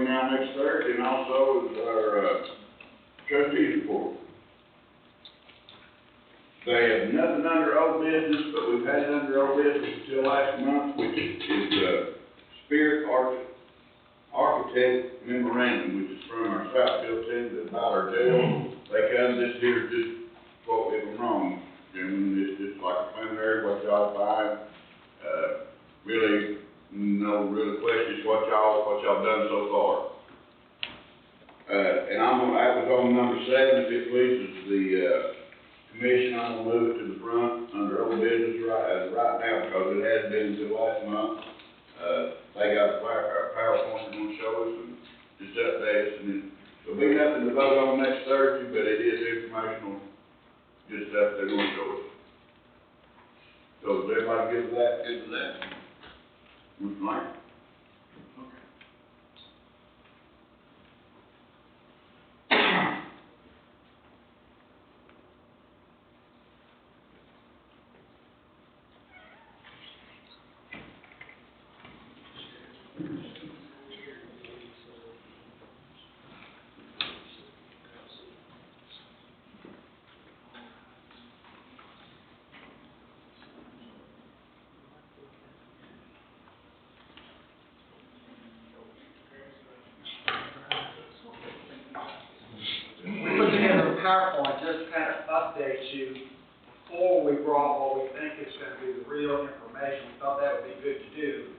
around next Thursday, and also our, trustees report. They have nothing under old business, but we've had it under old business until last month, which is, Spirit Architect Memorandum, which is from our South Built-in to Ballard Jail. They come this year, just quote me if I'm wrong, gentlemen, it's just like a preliminary, what y'all find, really, no real questions, what y'all done so far. And that was on number 7, if it pleases the, commission, I'm gonna move it to the front under old business right now, because it has been until last month. They got a PowerPoint they're gonna show us, and just update us, and there'll be nothing to vote on next Thursday, but it is informational, just stuff they're gonna show us. So is everybody good with that? Good with that? Mr. Mike? Okay. PowerPoint just to kind of update you before we brought what we think is going to be the real information. We thought that would be good to do.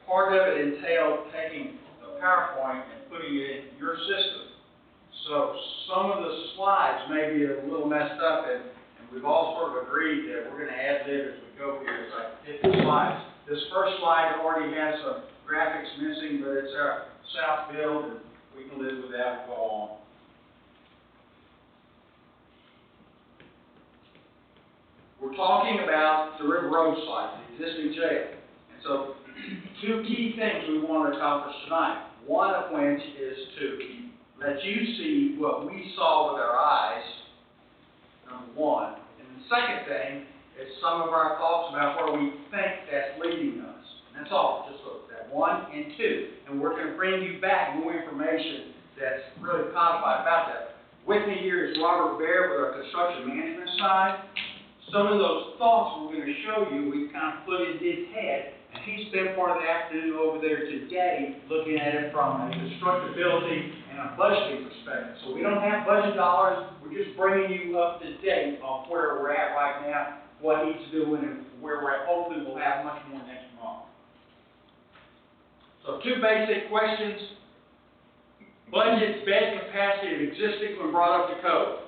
Part of it entailed taking the PowerPoint and putting it in your system. So some of the slides may be a little messed up, and we've all sort of agreed that we're going to ad-lib as we go here as I hit the slides. This first slide already has some graphics missing, but it's our South build, and we can live with that and go on. We're talking about the River Road site, the existing jail. And so, two key things we want to accomplish tonight. One of which is to let you see what we saw with our eyes, number one. And the second thing is some of our thoughts about where we think that's leading us. And that's all, just look at that, 1 and 2. And we're going to bring you back more information that's really codified about that. With me here is Robert Baer with our construction management side. Some of those thoughts we're going to show you, we've kind of put in his head, and he spent part of the afternoon over there today looking at it from a constructability and a budgeting perspective. So we don't have budget dollars, we're just bringing you up to date on where we're at right now, what he's doing, and where we're at. Hopefully we'll have much more next month. So 2 basic questions. Budget, bed capacity, and existing when brought up to code.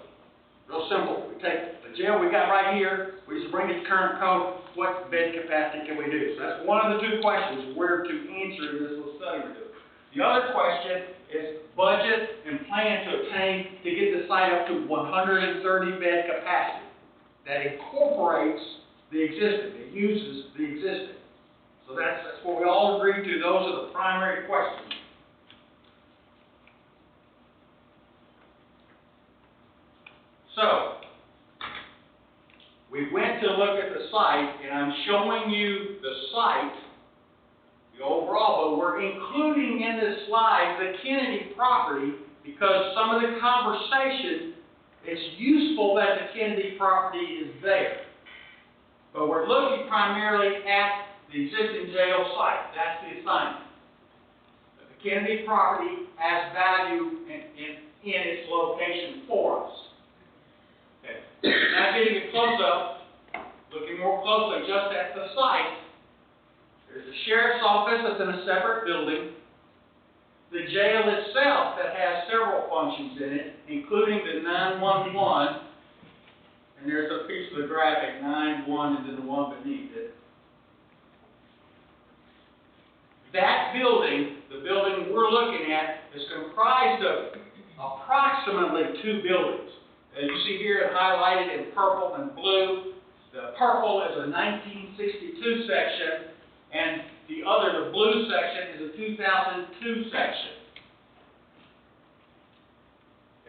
Real simple. We take the jail we got right here, we just bring it to current code, what bed capacity can we do? So that's one of the 2 questions we're to answer in this little study we're doing. The other question is budget and plan to obtain to get the site up to 130 bed capacity. That incorporates the existing, it uses the existing. So that's what we all agreed to. Those are the primary questions. So, we went to look at the site, and I'm showing you the site, the overall, but we're including in this slide the Kennedy property because some of the conversation, it's useful that the Kennedy property is there. But we're looking primarily at the existing jail site. That's the assignment. But the Kennedy property has value in its location for us. Okay. Now getting a close-up, looking more closely just at the site, there's a sheriff's office that's in a separate building, the jail itself that has several functions in it, including the 911, and there's a piece of the graphic, 9-1 and then the one beneath it. That building, the building we're looking at, is comprised of approximately 2 buildings. As you see here, it's highlighted in purple and blue. The purple is a 1962 section, and the blue section is a 2002 section.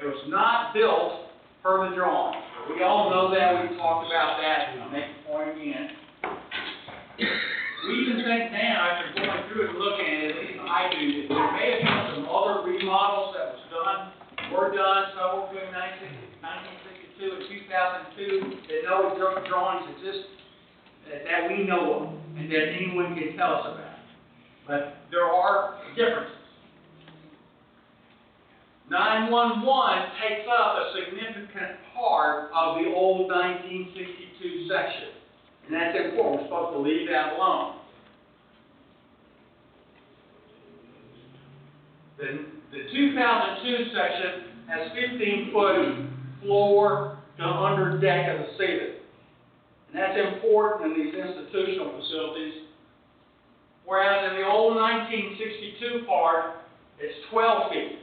It was not built per the drawing. We all know that. We've talked about that. I'll make the point again. We even think now, after going through it and looking at it, at least I do, that there may have been some other were done somewhere between 1962 and 2002, that no drawings exist that we know of, and that anyone can tell us about. But there are differences. 911 takes up a significant part of the old 1962 section. And that's important. We're supposed to leave that alone. The 2002 section has 15-foot floor to under deck of the ceiling. And that's important in these institutional facilities. Whereas in the old 1962 part, it's 12 feet.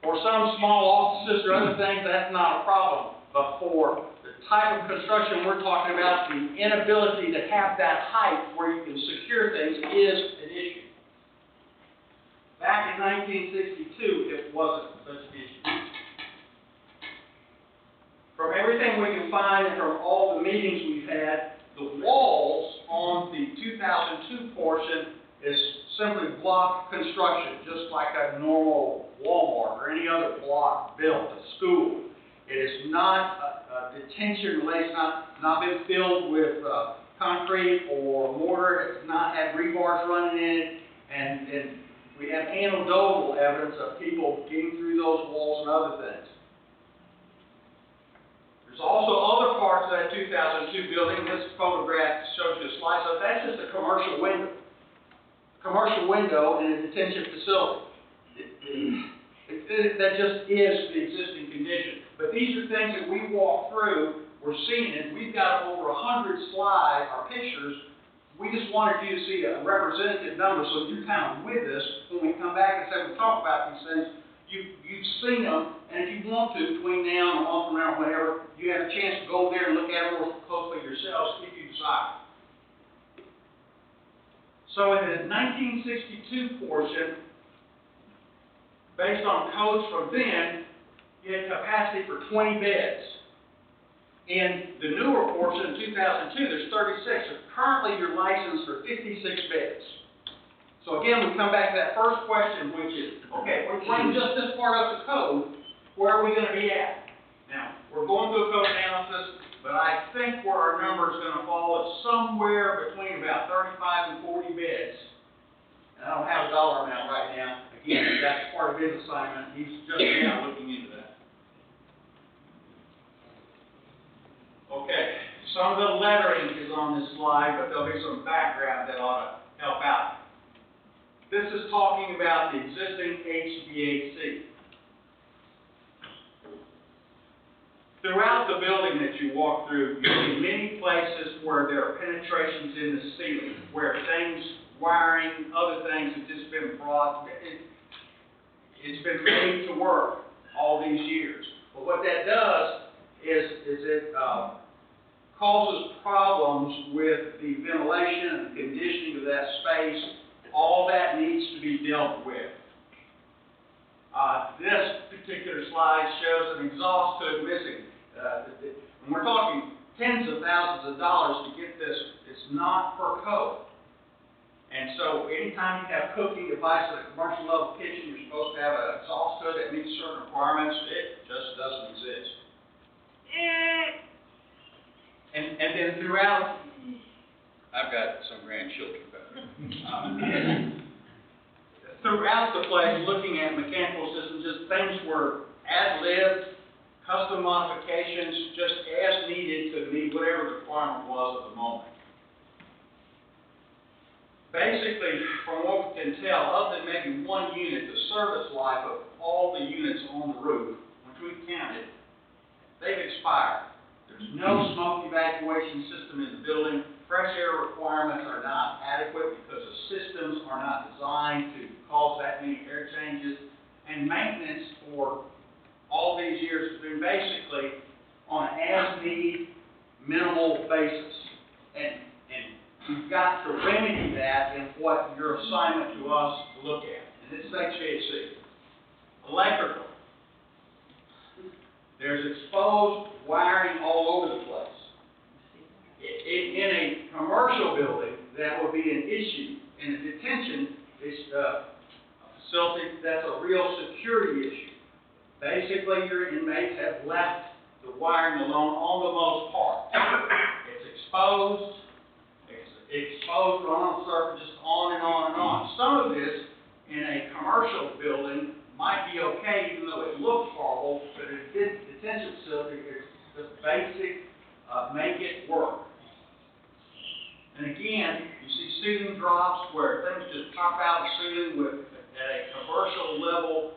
For some small offices or other things, that's not a problem. But for the type of construction we're talking about, the inability to have that height where you can secure things is an issue. Back in 1962, it wasn't such an issue. From everything we can find and from all the meetings we've had, the walls on the 2002 portion is simply block construction, just like a normal Walmart or any other block built, a school. It is not a detention lake, not been filled with concrete or mortar. It's not had rebars running in it, and we have anecdotal evidence of people getting through those walls and other things. There's also other parts of that 2002 building. This photograph shows you a slice of. That's just a commercial window. Commercial window in a detention facility. That just is the existing condition. But these are things that we walk through, we're seeing it. We've got over 100 slides or pictures. We just wanted you to see a representative number so you're kind of with us when we come back and say we talk about these things. You've seen them, and if you want to, between now and a month from now, whatever, you have a chance to go there and look at them more closely yourselves if you desire. So in the 1962 portion, based on codes from then, you had capacity for 20 beds. In the newer portion, in 2002, there's 36. So currently, you're licensed for 56 beds. So again, we come back to that first question, which is, okay, we're running just this part of the code, where are we going to be at? Now, we're going through a code analysis, but I think where our number is going to fall is somewhere between about 35 and 40 beds. And I don't have a dollar amount right now. Again, that's part of his assignment. He's just now looking into that. Okay, some of the lettering is on this slide, but there'll be some background that ought to help out. This is talking about the existing HVAC. Throughout the building that you walk through, you see many places where there are penetrations in the ceiling, where things, wiring, other things have just been brought, it's been made to work all these years. But what that does is it causes problems with the ventilation and conditioning of that space. All that needs to be dealt with. This particular slide shows an exhaust hood missing. And we're talking tens of thousands of dollars to get this. It's not per code. And so anytime you have cooking device at a commercial level kitchen, you're supposed to have an exhaust hood that meets certain requirements. It just doesn't exist. And then throughout, I've got some grandchildren, but throughout the place, looking at mechanical systems, just things were ad-libbed, custom modifications, just as needed to meet whatever the requirement was at the moment. Basically, from what we can tell, other than maybe one unit, the service life of all the units on the roof, which we've counted, they've expired. There's no smoke evacuation system in the building. Fresh air requirements are not adequate because the systems are not designed to cause that many air changes. And maintenance for all these years has been basically on an as-need, minimal basis. And you've got to remedy that in what your assignment to us to look at. And this is HVAC. Electrical. There's exposed wiring all over the place. In a commercial building, that would be an issue. In a detention facility, that's a real security issue. Basically, your inmates have left the wiring alone on the most part. It's exposed, run on the surface, just on and on and on. Some of this in a commercial building might be okay, even though it looks horrible, but a detention facility is the basic, make it work. And again, you see ceiling drops where things just pop out of the ceiling at a commercial level,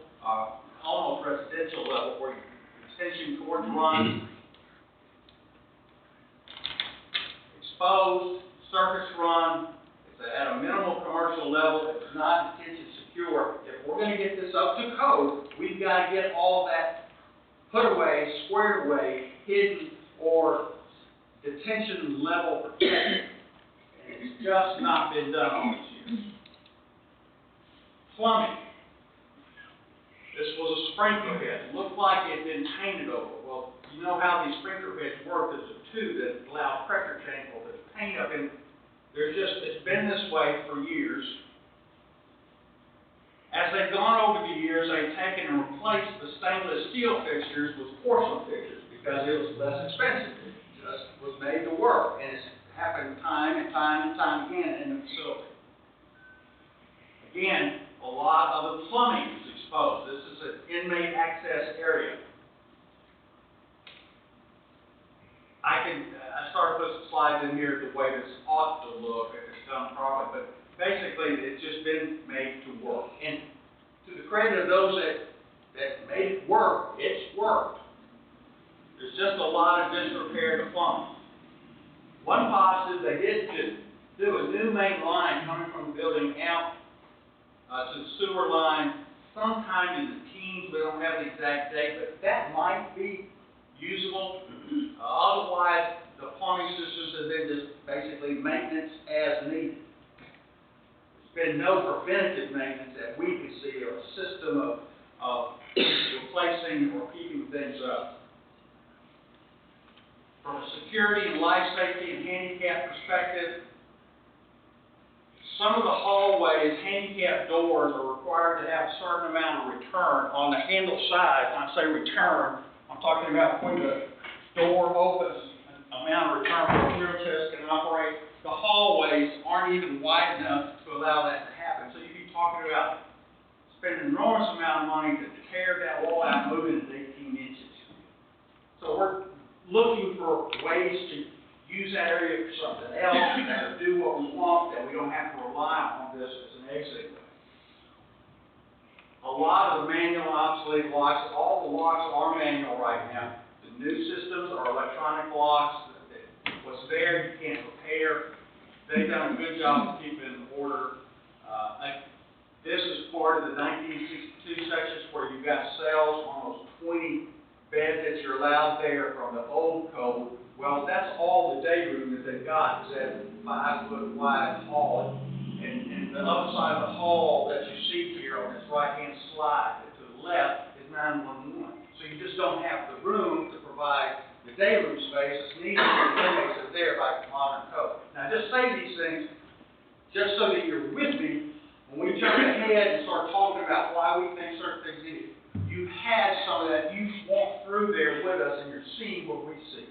almost residential level, where extension cords run, exposed, surface run. It's at a minimal commercial level. It's not detention secure. If we're going to get this up to code, we've got to get all that put away, squared away, hidden, or detention level protected. And it's just not been done all these years. Plumbing. This was a sprinkler head. It looked like it had been painted over. Well, you know how these sprinkler heads work. There's a tube that allows pressure change. Well, there's paint up in. It's been this way for years. As they've gone over the years, they've taken and replaced the stainless steel fixtures with porcelain fixtures because it was less expensive. It just was made to work, and it's happened time and time and time again in the facility. Again, a lot of the plumbing is exposed. This is an inmate access area. I started to put some slides in here the way this ought to look if it's done properly, but basically it's just been made to work. And to the credit of those that made it work, it's worked. There's just a lot of disrepair to plumbing. One positive, they did just do a new main line coming from the building out to the sewer line sometime in the teens. We don't have the exact date, but that might be usable. Otherwise, the plumbing systems have been just basically maintenance as needed. There's been no preventative maintenance that we can see, or a system of replacing or keeping things up. From a security and life safety and handicap perspective, some of the hallways, handicap doors are required to have a certain amount of return on the handle side. When I say return, I'm talking about when the door opens, an amount of return for a wheelchair can operate. The hallways aren't even wide enough to allow that to happen. So you'd be talking about spending an enormous amount of money to tear that wall out and move it 18 inches. So we're looking for ways to use that area for something else, and do what we want, that we don't have to rely on this as an exit way. A lot of the manual obsolete locks, all the locks are manual right now. The new systems are electronic locks. What's there you can't repair. They've done a good job of keeping it in order. This is part of the 1962 sections where you've got cells, almost 20 beds that you're allowed there from the old code. Well, that's all the day room that they've got, is that 5-foot wide hall. And the other side of the hall that you see here on this right-hand slide to the left is 911. So you just don't have the room to provide the day room space that's needed for the inmates that are there by modern code. Now, I just say these things just so that you're with me when we jump ahead and start talking about why we think certain things needed. You've had some of that. You've walked through there with us, and you're seeing what we see.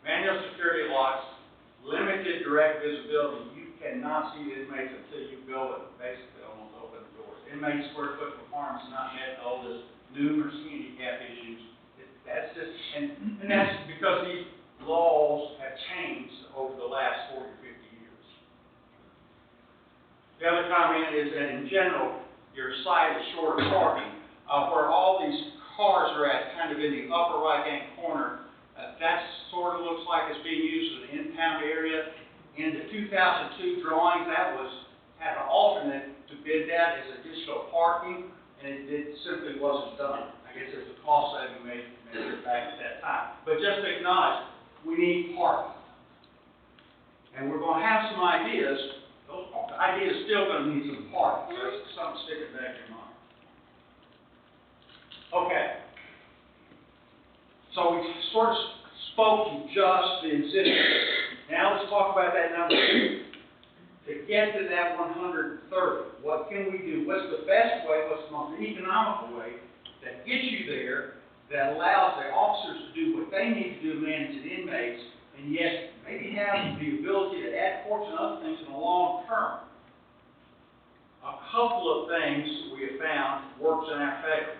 Manual security locks, limited direct visibility. You cannot see the inmates until you go and basically almost open the doors. Inmate square foot requirements not met, all this numerous handicap issues. That's just, and that's because these laws have changed over the last 40 or 50 years. The other comment is that in general, your site is short of parking. Where all these cars are at, kind of in the upper right-hand corner, that sort of looks like it's being used as an impound area. In the 2002 drawings, that had an alternate to bid that as additional parking, and it simply wasn't done. I guess there's a cost saving measure back at that time. But just to acknowledge, we need parking. And we're going to have some ideas. Those ideas still going to need some parking. So that's something sticking back in your mind. Okay. So we sort of spoke to just the existing. Now let's talk about that number 2. To get to that 130, what what can we do? What's the best way, what's the most economical way that gets you there, that allows the officers to do what they need to do, manage the inmates, and yet maybe have the ability to add courts and other things in the long term. A couple of things we have found works in our favor.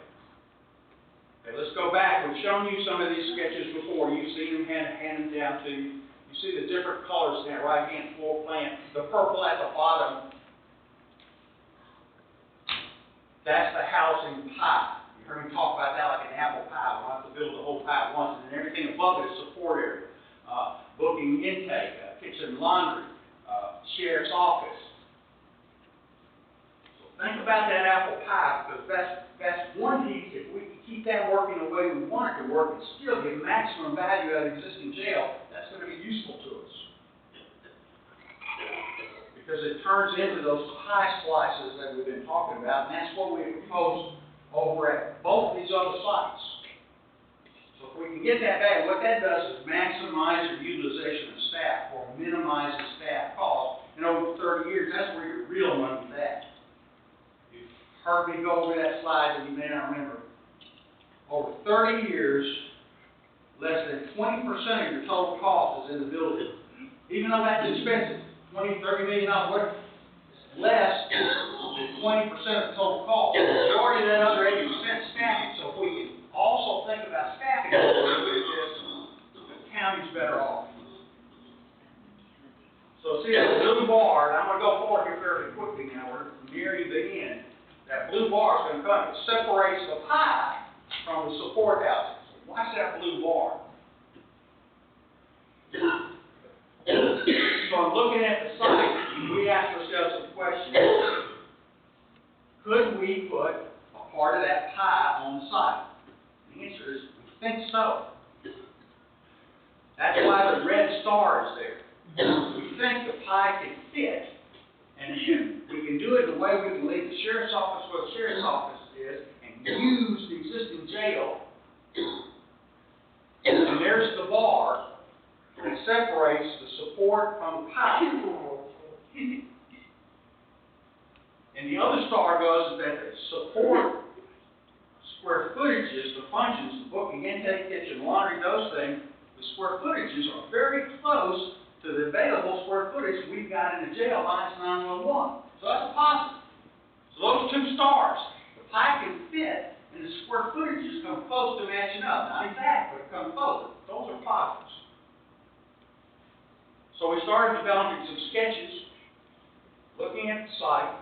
Okay, let's go back. We've shown you some of these sketches before. You've seen them handed down to you. You see the different colors in that right-hand floor plan. The purple at the bottom, that's the housing pie. You heard me talk about that like an apple pie. We don't have to build the whole pie at once. And then everything above it is support area. Booking intake, kitchen, laundry, sheriff's office. So think about that apple pie, because that's one piece. If we can keep that working the way we want it to work and still get maximum value out of existing jail, that's going to be useful to us. Because it turns into those pie slices that we've been talking about, and that's what we propose over at both of these other sites. So if we can get that back, what that does is maximize the utilization of staff or minimize the staff cost. And over 30 years, that's where your real money's at. You've heard me go over that slide, and you may not remember. Over 30 years, less than 20% of your total cost is in the building. Even though that's expensive, $20, $30 million, whatever, it's less than 20% of the total cost. The majority of that other 80% is staffing. So if we can also think about staffing a little bit, the county's better off. So see that blue bar, and I'm going to go forward here fairly quickly now. We're nearing the end. That blue bar is going to come. It separates the pie from the support housing. So watch that blue bar. So I'm looking at the site, we ask ourselves some questions. Could we put a part of that pie on the site? The answer is, we think so. That's why the red star is there. We think the pie can fit, and we can do it the way we can leave the sheriff's office where the sheriff's office is, and use the existing jail. And there's the bar that separates the support from the pie. And the other star goes that the support square footages, the functions, the booking, intake, kitchen, laundry, those things, the square footages are very close to the available square footage we've got in the jail minus 911. So that's a positive. So those two stars, the pie can fit, and the square footages come close to matching up. Not exact, but come close. Those are positives. So we started developing some sketches, looking at the site.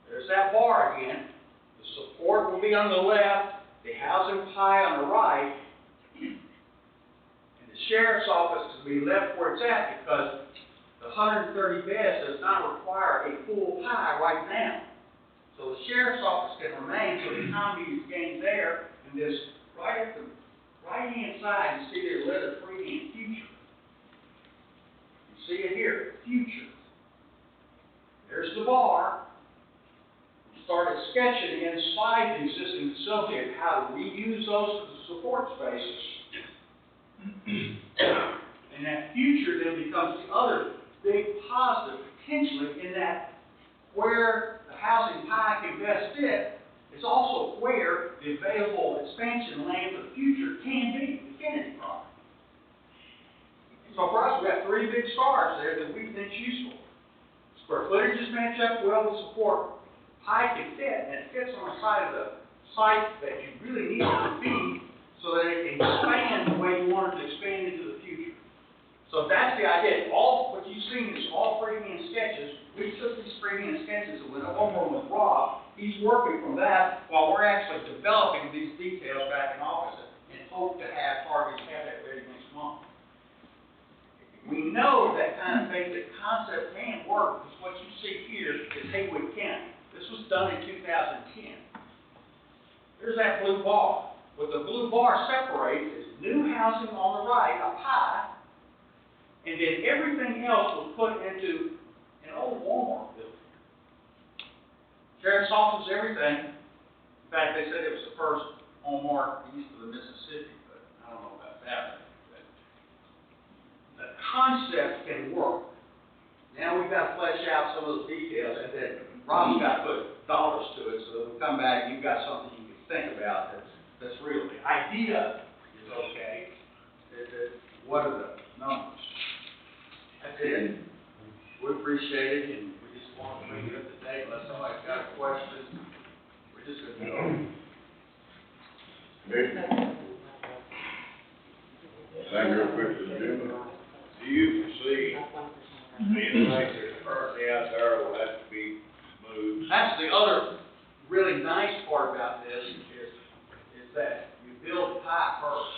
There's that bar again. The support will be on the left, the housing pie on the right, and the sheriff's office will be left where it's at because the 130 beds does not require a full pie right now. So the sheriff's office can remain, so the economy is gained there, and this right at the right-hand side, you see their letter freehand future. You see it here, future. There's the bar. Started sketching inside the existing facility of how to reuse those for the support spaces. And that future then becomes the other big positive potentially in that where the housing pie can best fit is also where the available expansion land for the future can be, the Kennedy property. So for us, we have three big stars there that we think is useful. Square footages match up well with support. Pie can fit, and it fits on the side of the site that you really need it to be so that it can expand the way you want it to expand into the future. So that's the idea. All what you've seen is all freehand sketches. We took these freehand sketches and went over them with Rob. He's working from that while we're actually developing these details back in office and hope to have targets have that ready next month. We know that kind of basic concept can work because what you see here is Haywood County. This was done in 2010. There's that blue bar. What the blue bar separates is new housing on the right, a pie, and then everything else was put into an old Walmart building. Sheriff's office, everything. In fact, they said it was the first Walmart east of the Mississippi, but I don't know about that. But the concept can work. Now we've got to flesh out some of those details, and then Rob's got to put dollars to it, so that we come back, you've got something you can think about that's real. The idea is okay, what are the numbers? That's it. We appreciate it, and we just want to bring it up to date, unless somebody's got a question, we're just gonna go. Thank you, real quick, to the gentleman. Do you foresee the inmates that are currently out there will have to be moved? That's the other really nice part about this is that you build the pipe first.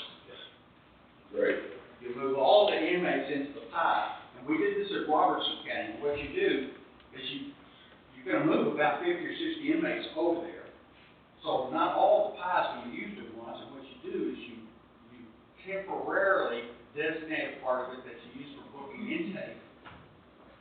Great. You move all the inmates into the pipe, and we did this at Robertson County. What you do is you're gonna move about 50 or 60 inmates over there. So not all the pipes can be used at once, and what you do is you temporarily designate a part of it that you use for booking intake,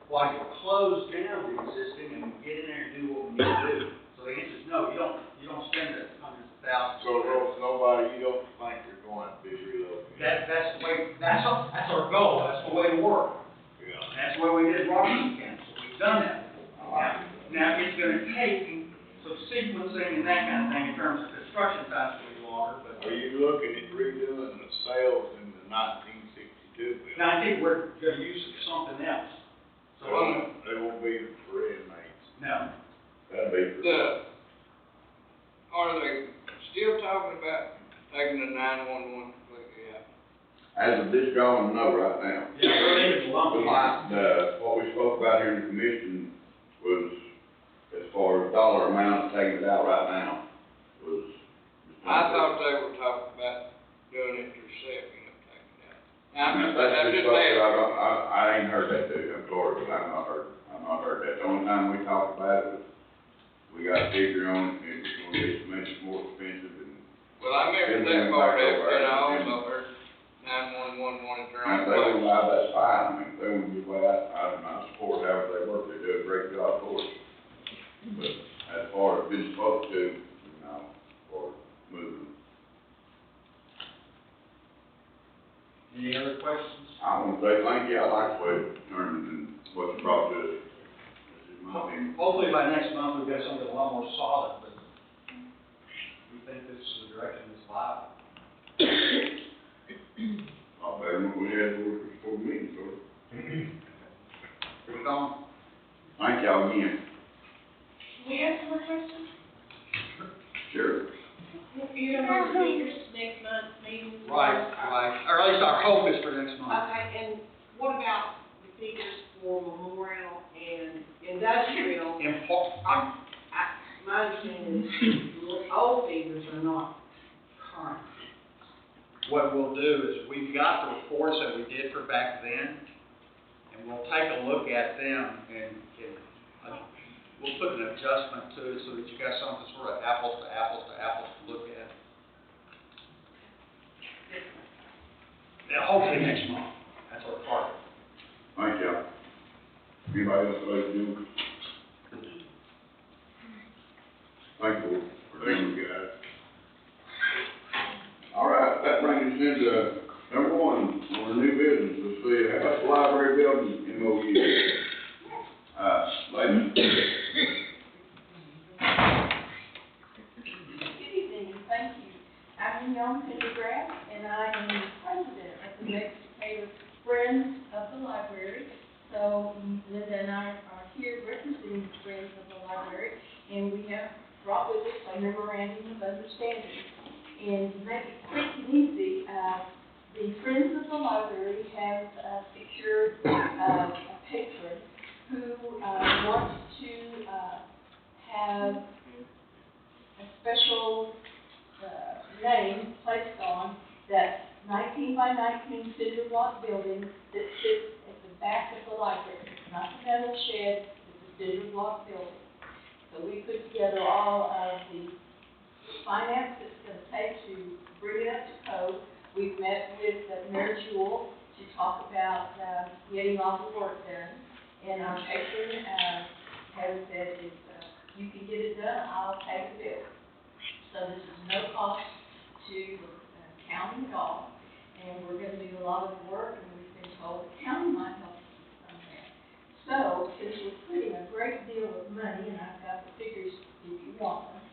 while you close down the existing and get in there and do what we need to do. So the answer is no, you don't spend the hundreds of thousands. So nobody, you don't think they're going to be relocated? That's the way, that's our goal, that's the way to work. Yeah. And that's the way we did Robertson County, so we've done that before. Now it's gonna take some sequencing and that kind of thing in terms of construction times will be longer, but. Are you looking at redoing the cells in the 1962 building? Now, I think we're gonna use something else. So, They won't be for inmates. no, That'd be. Are they still talking about taking the 911 completely out? As of this drawing, no, right now. yeah, we're leaving it alone. What we spoke about here in the commission was, as far as dollar amount, taking it out right now, was. I thought they were talking about doing it yourself, taking it out. Now, I'm just saying. saying. I ain't heard that too, I'm sorry, but I've not heard that. The only time we talked about it was, we got a figure on it, it was gonna be so much more expensive and. Well, I remember that part of it, and I also heard 911 wanted their And own if they won't place. allow, that's fine, I mean, if they won't give way, I support however they work, they do a great job for us. But as far as been supposed to, for moving. Any other questions? I want to say thank you, I like the way it turned and what you brought to us. This is my opinion. Hopefully by next month, we've got something a lot more solid, but we think this is the direction that's viable. A lot better than what we had before the meeting, so. We're gone. Thank y'all again. Can we ask more questions? Sure. You don't have the figures next month's meeting? Right, or at least our hope is for next month. Okay, and what about the figures for memorial and industrial? My understanding is the old figures are not current. What we'll do is, we've got the reports that we did for back then, and we'll take a look at them and we'll put an adjustment to it so that you got something sort of apples to apples to look at. Yeah, hopefully next month, that's our target. Thank y'all. Anybody else like to do? Thank you for doing it, guys. All right, that brings us into number one, on the new business, let's see, how about the library building MOU? Ladies? Good evening, thank you. I'm Young Pendergrass, and I am the president of the Mexican Friends of the Library. So Linda and I are here representing the Friends of the Library, and we have brought with us a memorandum of understanding. And to make it quick and easy, the Friends of the Library have secured a patron who wants to have a special name placed on that 19 by 19 cinder block building that sits at the back of the library. Not the metal shed, it's a cinder block building. So we put together all of the finance it's going to take to bring it up to code. We've met with Mayor Jewell to talk about getting all the work done. And our patron has said, if you can get it done, I'll pay the bill. So this is no cost to the county at all. And we're going to do a lot of the work, and we've been told the county might help us with some of that. So, since we're putting a great deal of money, and I've got the figures if you want them,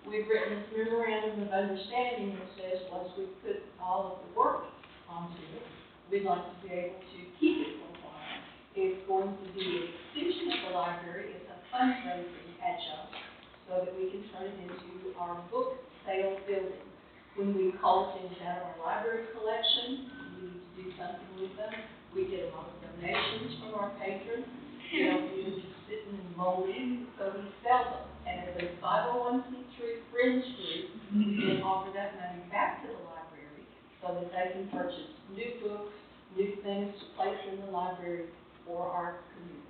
we've written this memorandum of understanding that says, once we put all of the work onto it, we'd like to be able to keep it for a while. It's going to be an extension of the library, it's a fundraising adjunct, so that we can turn it into our book sale building. When we call things out of our library collection, we need to do something with them. We get a lot of donations from our patrons. We don't need them just sitting and molding, so we sell them. And as a 501c3 fringe group, we then offer that money back to the library so that they can purchase new books, new things to place in the library for our community.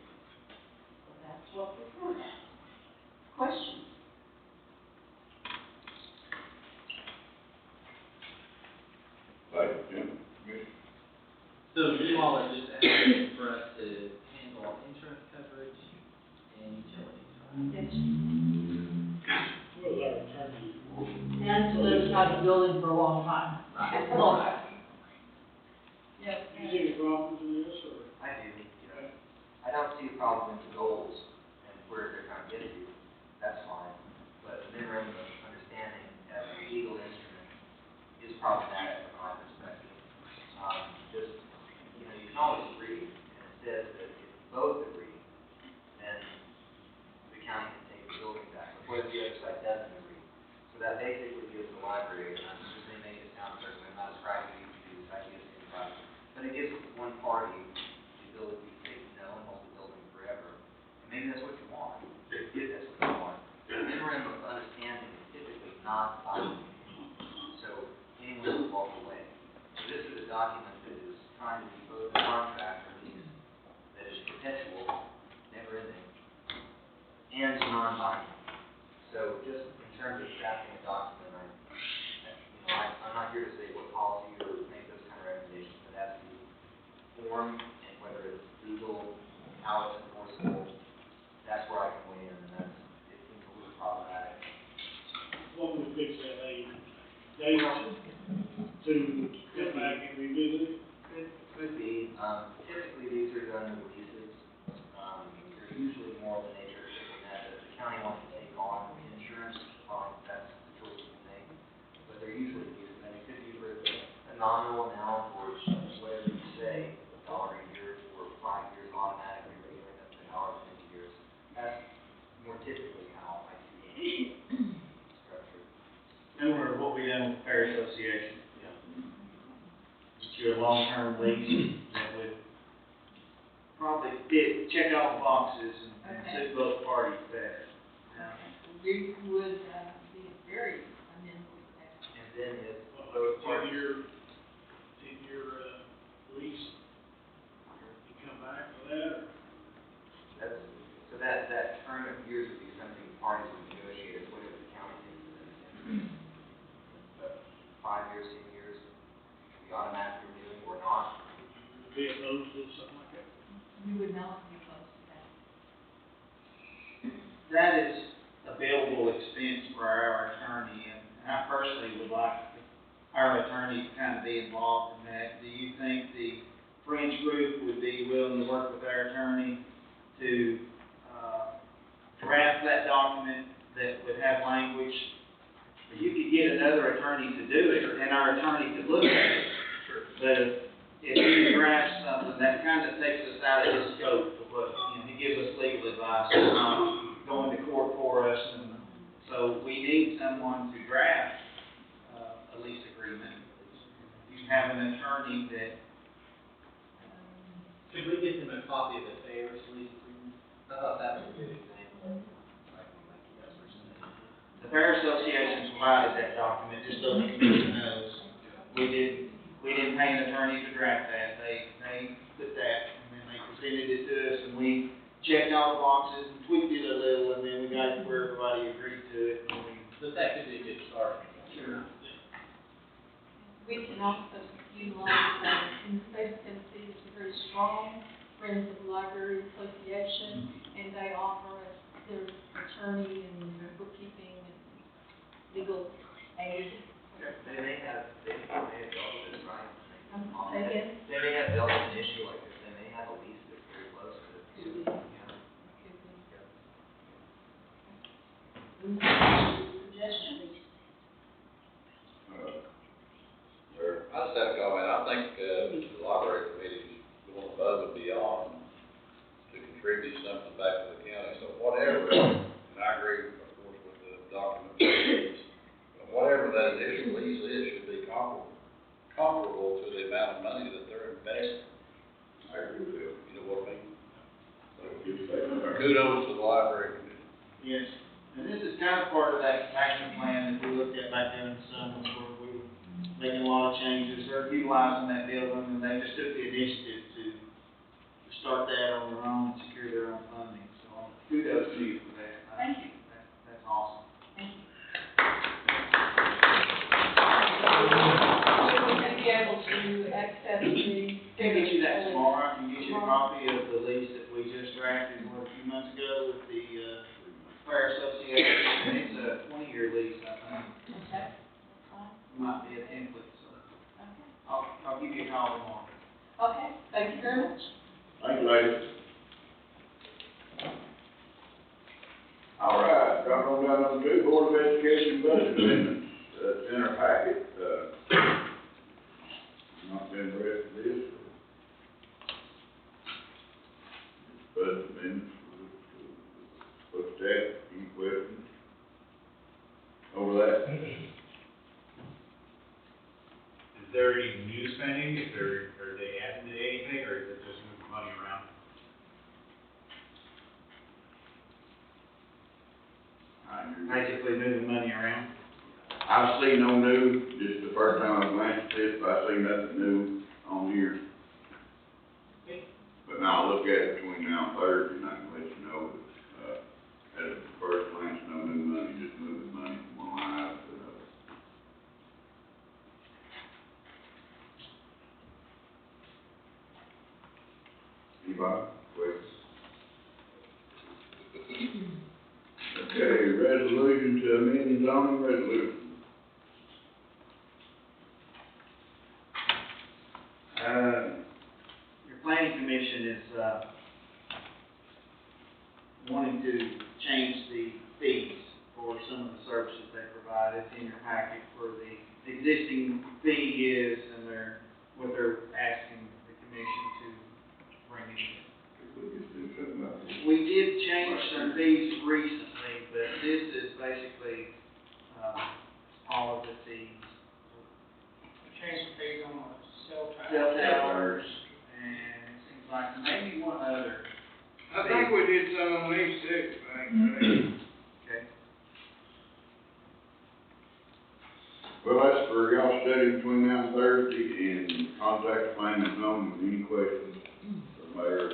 So that's what we're about. Questions? Like, Jim? So you all are just asking for us to handle insurance coverage and utilities, right? Yes. What was our attorney? And so it's not a building for a long time. Right. It's a long time. Yep. You see any problems in this, or? I do, yeah. I don't see a problem with the goals and where they're trying to get to, that's fine. But the memorandum of understanding as a legal instrument is problematic from my perspective. Just, you know, you can always agree, and it says that if both agree, then the county can take the building back. But what if the other side doesn't agree? So that basically gives the library, and I'm just going to make it sound certain, I'm not ascribing to these ideas to anybody, but it gives one party the ability to say no and hold the building forever. And maybe that's what you want, if that's what you want. The memorandum of understanding is typically not binding, so anyone can walk away. So this is a document that is trying to be both a contract or lease that is perpetual, never ending, and non-binding. So just in terms of drafting a document, I'm not here to say what policy or make those kind of recommendations, but as to form and whether it's legal, how it's enforceable, that's where I can weigh in, and it seems a little problematic. What would fix that, a date to come back and revisit it? Could be, typically these are done with leases, they're usually more of a nature than that, if the county wants to take on insurance, fine, that's the choice we make, but they're usually leases, and it could be for a nominal amount, or whatever you say, $1 a year, or 5 years automatically, renewing up to $1 50 years, that's more typically how I see it structured. Similar to what we done with the Fair Association. It's your long-term lease that would probably check all the boxes and suit both parties better. We would, be very amenable to that. And then if What, both like parties. 10-year lease? You come back with that, or? So that term of years would be something the parties would negotiate, it's whatever the county thinks is in it. But 5 years, 10 years, we automatically renewing or not. Be opposed to something like that? We would not be opposed to that. That is a billable expense for our attorney, and I personally would like our attorney to kind of be involved in that. Do you think the French group would be willing to work with our attorney to draft that document that would have language? You could get another attorney to do it, and our attorney could look at it. But if he drafts something, that kind of takes us out of his scope of what, he gives us legal advice, he's not going to court for us, and so we need someone to draft a lease agreement. You have an attorney that, Could we get them a copy of the Ferris lease agreement? I thought that was a good example, like you guys were saying. the Fair Association provided that document, just so the commission knows. We didn't pay an attorney to draft that, they put that, and then they presented it to us, and we checked all the boxes, and tweaked it a little, and then we got it where everybody agreed to it, and we. But that could be a good start. Sure. We can also utilize, in the state of Tennessee, it's a very strong Friends of the Library Association, and they offer us their attorney and their bookkeeping and legal aid. They may have dealt with this, right? Say again? They may have dealt with an issue like this, they may have a lease that's very close to Yes, and this is kind of part of that action plan that we looked at back there in the summer, where we were making a lot of changes, they're utilizing that building, and they just took the initiative to start that on their own, and secure their own funding, so kudos to you for that. Thank you. That's awesome. Thank you. We would be able to accept the. Can get you that tomorrow, I can get you a copy of the lease that we just drafted a few months ago with the, Fire Association, and it's a 20-year lease, I think. Okay. That's fine. Might be a template, so Okay. I'll give you a call tomorrow. Okay, thank you very much. Thank you, ladies. All right, dropping on down number 2, Board of Education budget amendments, it's in our packet, not been read for this. Budget amendments, what's that, any questions over that? Is there any new spending, are they adding to anything, or is it just moving money around? Basically moving money around. I see no new, just the first time I glanced at this, I see nothing new on here. But now I'll look at it between now and Thursday, and I can let you know, at the first glance, no new money, just moving money from one line item to another. Anybody, questions? Okay, resolution to amend zoning resolution. Your planning commission is, wanting to change the fees for some of the services they provide. It's in your packet for the existing fee is, and what they're asking the commission to bring in. We did change some fees recently, but this is basically, all of the fees. Change the fees on the cell tower. Cell towers, and it seems like maybe one other. I think we did some on these too, right? Okay. Well, that's for y'all study between now and Thursday, and contact planning and zoning with any questions for Mayor.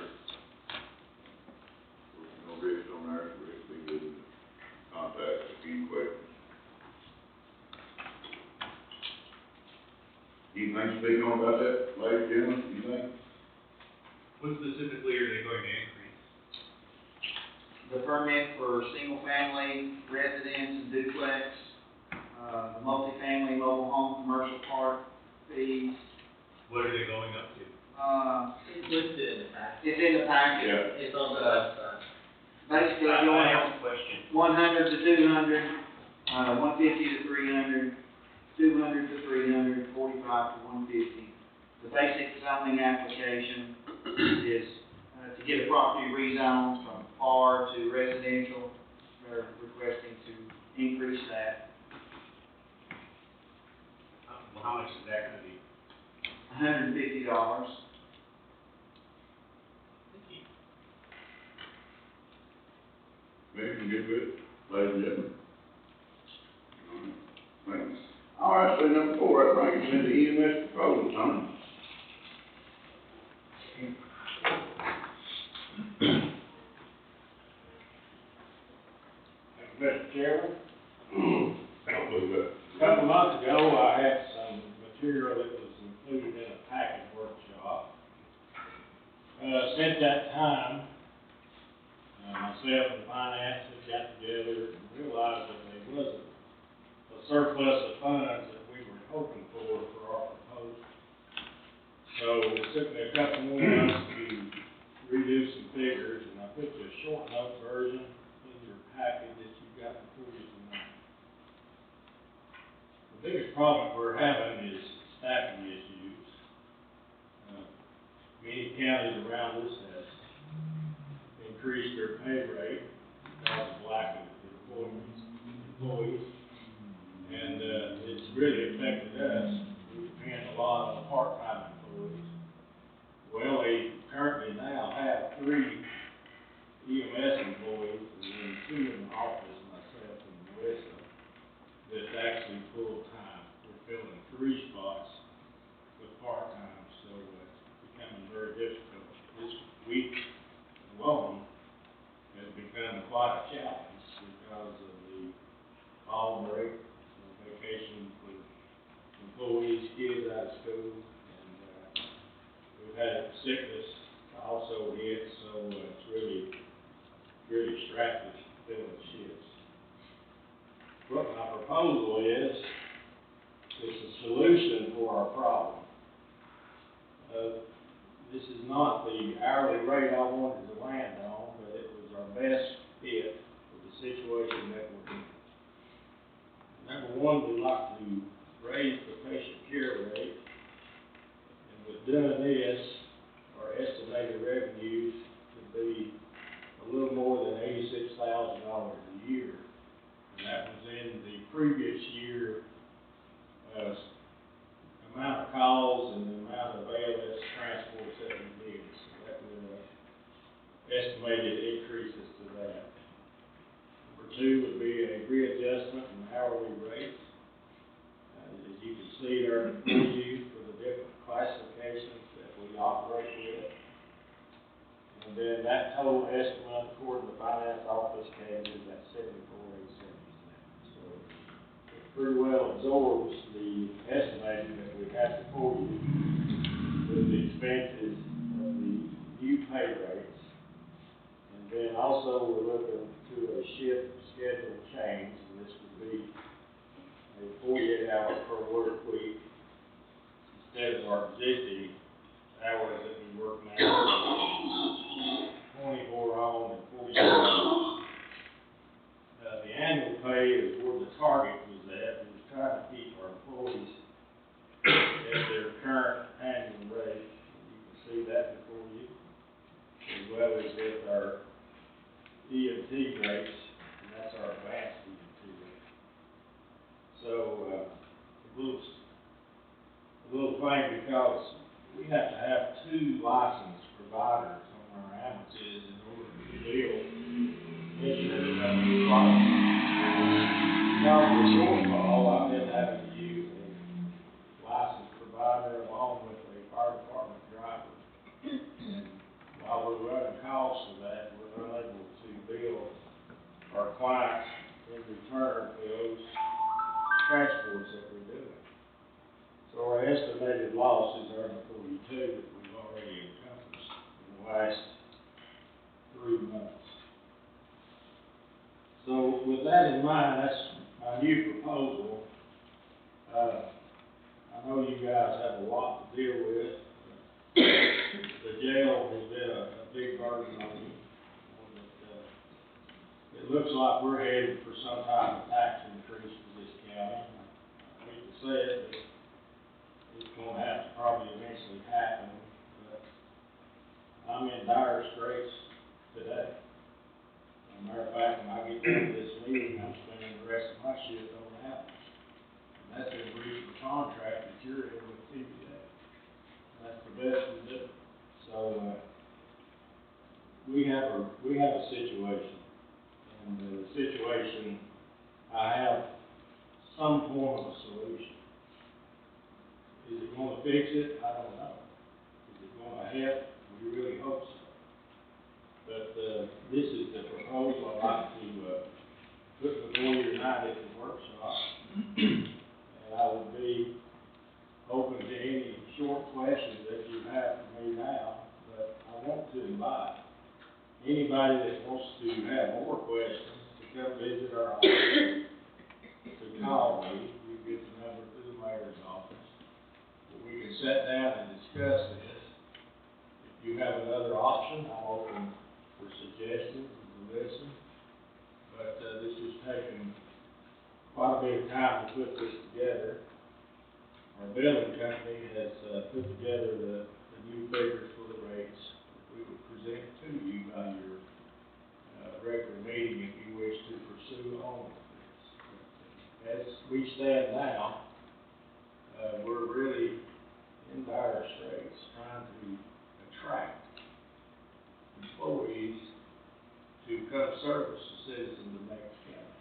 No risk on there, so risk be good to contact if any questions. Anything to speak on about that, ladies and gentlemen, anything? What specifically are they going to increase? The permit for single-family residence and duplex, the multifamily mobile home commercial park fees. What are they going up to? It's listed in the packet. It's in the packet. Yeah. It's on the website. Basically, I going have a question. 100 to 200, 150 to 300, 200 to 300, 45 to 150. The basic zoning application is to get a property rezoned from FAR to residential. They're requesting to increase that. Well, how much is that gonna be? $150. Maybe we can get good, ladies and gentlemen. All right, thanks. All right, so number 4, that brings us into EMS proposal, Tony. Mr. Chairman, I'll move that. a couple months ago, I had some material that was included in a package workshop. Since that time, myself and finance have got together and realized that there wasn't a surplus of funds that we were hoping for our proposal. So it took me a couple more months to redo some figures, and I put you a short note version in your packet that you got before you tonight. The biggest problem we're having is staffing issues. Many counties around us have increased their pay rate because of lack of employees. And, it's really affected us. We depend a lot on part-time employees. Well, they currently now have 3 EMS employees and then 2 in the office fall break, vacation for employees, kids out of school, and, we've had sickness also hit, so it's really strapped us filling shifts. What my proposal is a solution for our problem. This is not the hourly rate I wanted to land on, but it was our best fit for the situation that we're in. Number one, we'd like to raise the patient care rate, and with doing this, our estimated revenues could be a little more than $86,000 a year. And that was in the previous year, amount of calls and the amount of ALS transports that we did. So that would, estimated increases to that. Number two would be a readjustment in hourly rates. As you can see, there are you for the different classifications that we operate with. And then that total estimate, according to the finance office, came in at $74,877. So it pretty well absorbs the estimating that we have before you with the expenses of the new pay rates. And then also we're looking to a shift schedule change, and this would be a 48-hour per work week instead of our existing hours that we work now, 24 on and 48 off. The annual pay is where the target was at. We was trying to keep our employees at their current annual rate. You can see that before you, as well as with our EMT rates, and that's our advanced EMT rate. So, a little thing, because we have to have 2 licensed providers on our ambulances in order to bill insurance company products. Now, for shortfall, I've been having to use a licensed provider along with a fire department driver. And while we're running costs for that, we're unable to bill our clients in return for those transports that we're doing. So our estimated losses are the 42 that we've already encompassed in the last 3 months. So with that in mind, that's my new proposal. I know you guys have a lot to deal with. The jail has been a big burden on you. It looks like we're headed for some type of tax increase for this county. I hate to say it, but it's going to have to probably eventually happen. But I'm in dire straits today. As a matter of fact, when I get done with this meeting, I'm spending the rest of my shift on the house. And that's in breach of the contract that you're in with TPA. That's the best we do. So, we have a situation. And the situation, I have some form of a solution. Is it going to fix it? I don't know. Is it going to help? We really hope so. But this is the proposal I'd like to put before you tonight at the workshop. And I would be open to any short questions that you have for me now, but I want to invite anybody that wants to have more questions to come visit our office, to call me. You get the number through the mayor's office. We can sit down and discuss this. If you have another option, I'm open for suggestions and to listen. But this has taken quite a bit of time to put this together. Our billing company has put together the new figures for the rates. We would present to you by your regular meeting if you wish to pursue all of this. As we stand now, we're really in dire straits trying to attract employees to come service the citizens of Macon County.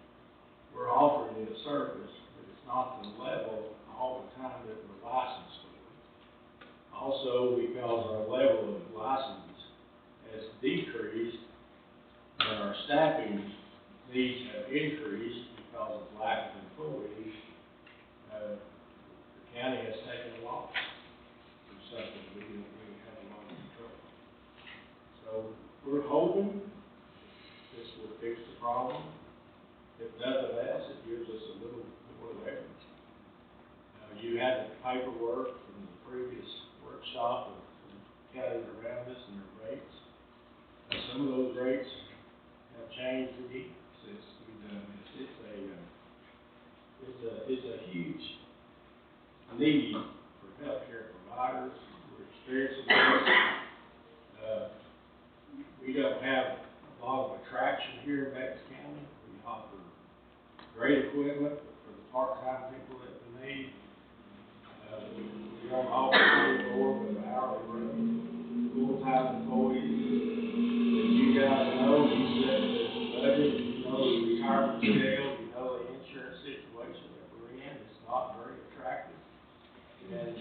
We're offering you a service, but it's not the level all the time that we're licensed for. Also, because our level of license has decreased and our staffing needs have increased because because of lack of employees, the county has taken a loss. It's something we don't really have a lot of control. So we're hoping this will fix the problem. If nothing else, it gives us a little more leverage. You had the paperwork from the previous workshop of the counties around us and their rates. Some of those rates have changed again since we've done this. It's a huge need for healthcare providers. We're experiencing this. We don't have a lot of attraction here in Banks County. We offer great equipment for the part-time people that we need. We don't offer any more than hourly rate, full-time employees. As you guys know, we set the budget, you know the retirement scale, you know the insurance situation that we're in, it's not very attractive. And,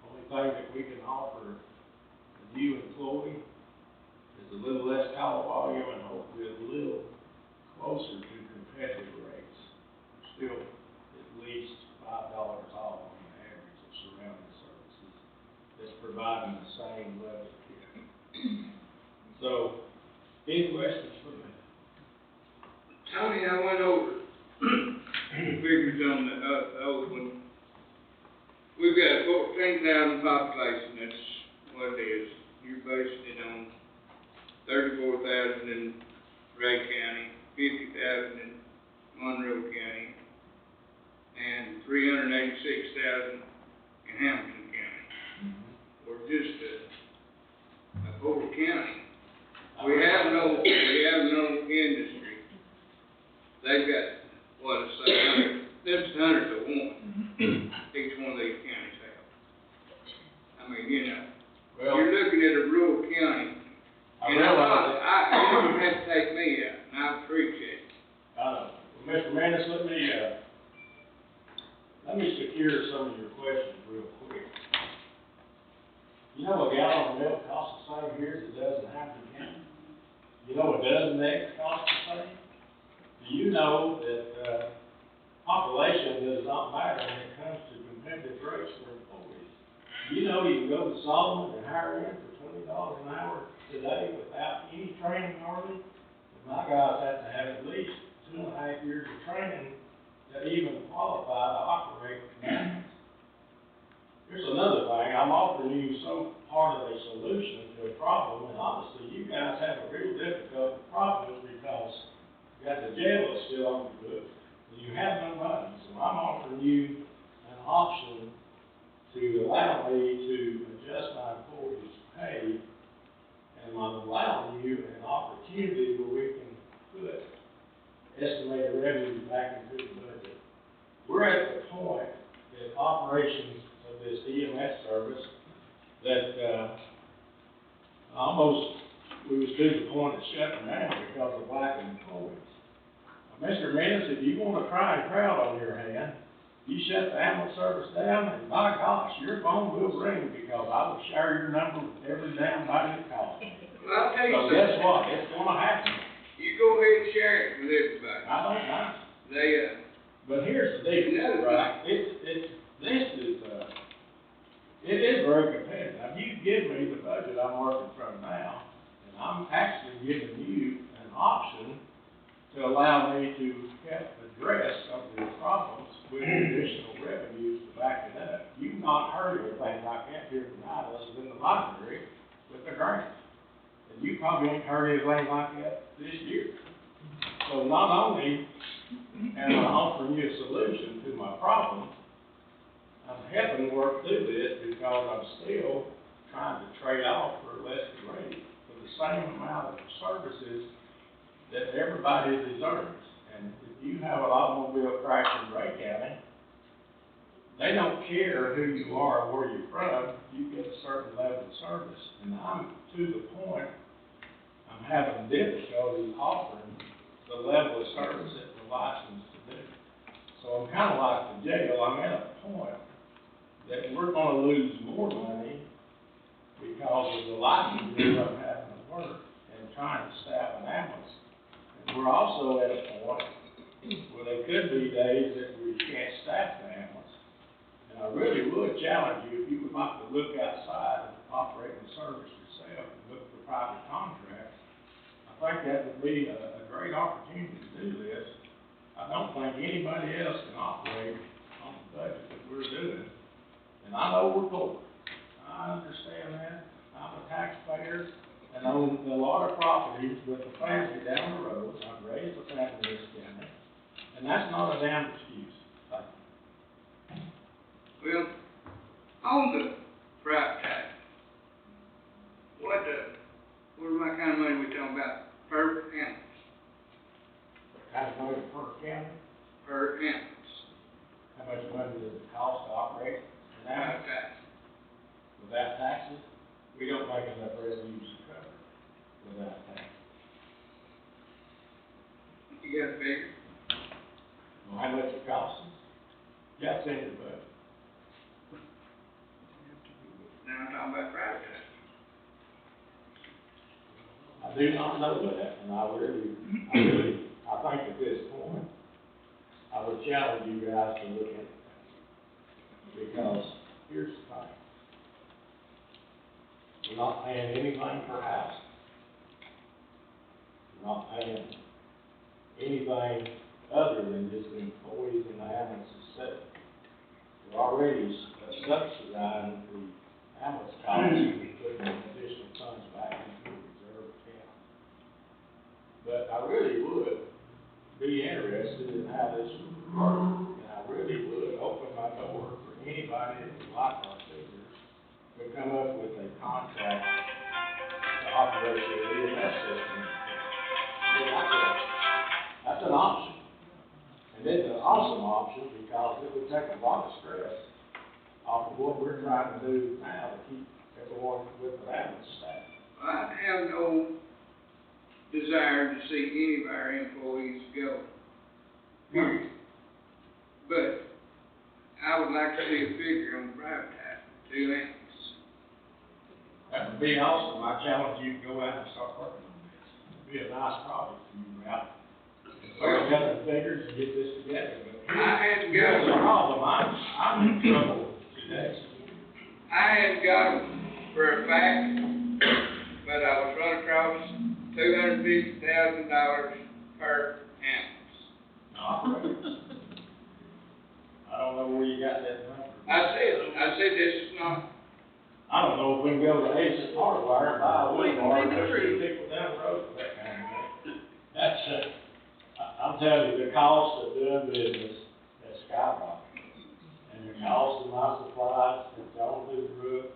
only thing that we can offer a new employee is a little less call volume and hopefully a little closer to competitive rates. Still at least $5 off on the average of surrounding services that's providing the same level of care. So, any questions for me? Tony, I went over figures on the old one. We've got 14,000 population, that's what it is. You're basing it on 34,000 in Ray County, 50,000 in Monroe County, and 386,000 in Hamilton County. Or just a whole county. We have no industry. They've got, what, that's 100 to 1. Each one of these counties have. I mean, you know, Well, you're looking at a rural county. I And realize that. you don't have to take me out, and I appreciate it. Well, Mr. Manis, let me secure some of your questions real quick. You know a gallon of milk costs the same here as it does in Hamilton County? You know a dozen eggs cost the same? Do you know that, population does not matter when it comes to competitive rates for employees? You know you can go to Solomon and hire in for $20 an hour today without any training hardly? My guys have to have at least 2.5 years of training to even qualify to operate commandments. Here's another thing, I'm offering you some part of a solution to a problem, and obviously you guys have a real difficult problem because you got the jail is still on the books, and you have no money, so I'm offering you an option to allow me to adjust my employees' pay, and I'm allowing you an opportunity where we can put estimated revenues back into the budget. We're at the point in operations of this EMS service that, we was to the point of shutting down because of lack of employees. Mr. Menace, if you want a crying crowd on your hand, you shut the ambulance service down, and my gosh, your phone will ring because I will share your number with every damn body that calls me. Well, I'll tell you So something. guess what? It's gonna happen. You go ahead and share it with everybody. I don't mind. But here's the deal, right? It is very competitive. Now, you give me the budget I'm working from now, and I'm actually giving you an option to allow me to help address some of these problems with additional revenues to back it up. You've not heard anything like that here tonight, other than the library with the grants. And you probably ain't heard anything like that this year. So not only am I offering you a solution to my problem, I'm helping work through this because I'm still trying to trade off for a lesser rate for the same amount of services that everybody deserves. And if you have an automobile crash in Ray County, they don't care who you are or where you're from, you get a certain level of service. And I'm to the point, I'm having difficulty offering the level of service that we're licensed to do. So I'm kind of like the jail, I'm at a point that we're gonna lose more money because of the licensing of having to work and trying to staff an ambulance. And we're also at a point Well, there could be days that we can't staff the ambulance. And I really would challenge you, if you would like to look outside of operating the service yourself and look for private contracts, I think that would be a great opportunity to do this. I don't think anybody else can operate on the budget that we're doing. And I know we're poor. I understand that. I'm a taxpayer and own a lot of properties with a family down the road. I've raised a family in this county. And that's not a damn excuse. Well, on the private tax, what kind of money we talking about per ambulance? How much money per county? Per ambulance, How much money does it cost to operate an private ambulance tax. without taxes? We don't make enough revenues to cover it without taxes. You got a figure? Well, how much it costs us? Yeah, it's in your budget. Now I'm talking about private tax. I do not know that, and I think at this point, I would challenge you guys to look at it. Because here's the thing. We're not paying anything for housing. We're not paying anything other than just the employees in the ambulance itself. We're already subsidizing the ambulance costs and putting additional funds back into the reserve account. But I really would be interested in how this would work, and I really would open my door for anybody that would like our figures to come up with a contract to operate the EMS system. That's an option. And it's an awesome option because it would take a lot of stress off of what we're trying to do now to keep everyone with the ambulance staff. I have no desire to see any of our employees go, period. But I would like to see a figure on private tax, 2 ambulances. That would be awesome. I challenge you to go out and start working on this. It'd be a nice project for you, Ralph. Put together the figures and get this together. But I hadn't here's the got, problem. I'm in trouble today. I hadn't got them for a fact, but I was run across $250,000 per ambulance. Operators. I don't know where you got that number. I said this is not, I don't know if we can go to Ace Hardwire and buy a wood bar and Maybe push true. the people down the road for that kind of money. That's, I'm telling you, the cost of doing business has skyrocketed. And the cost of my supplies has gone through the roof.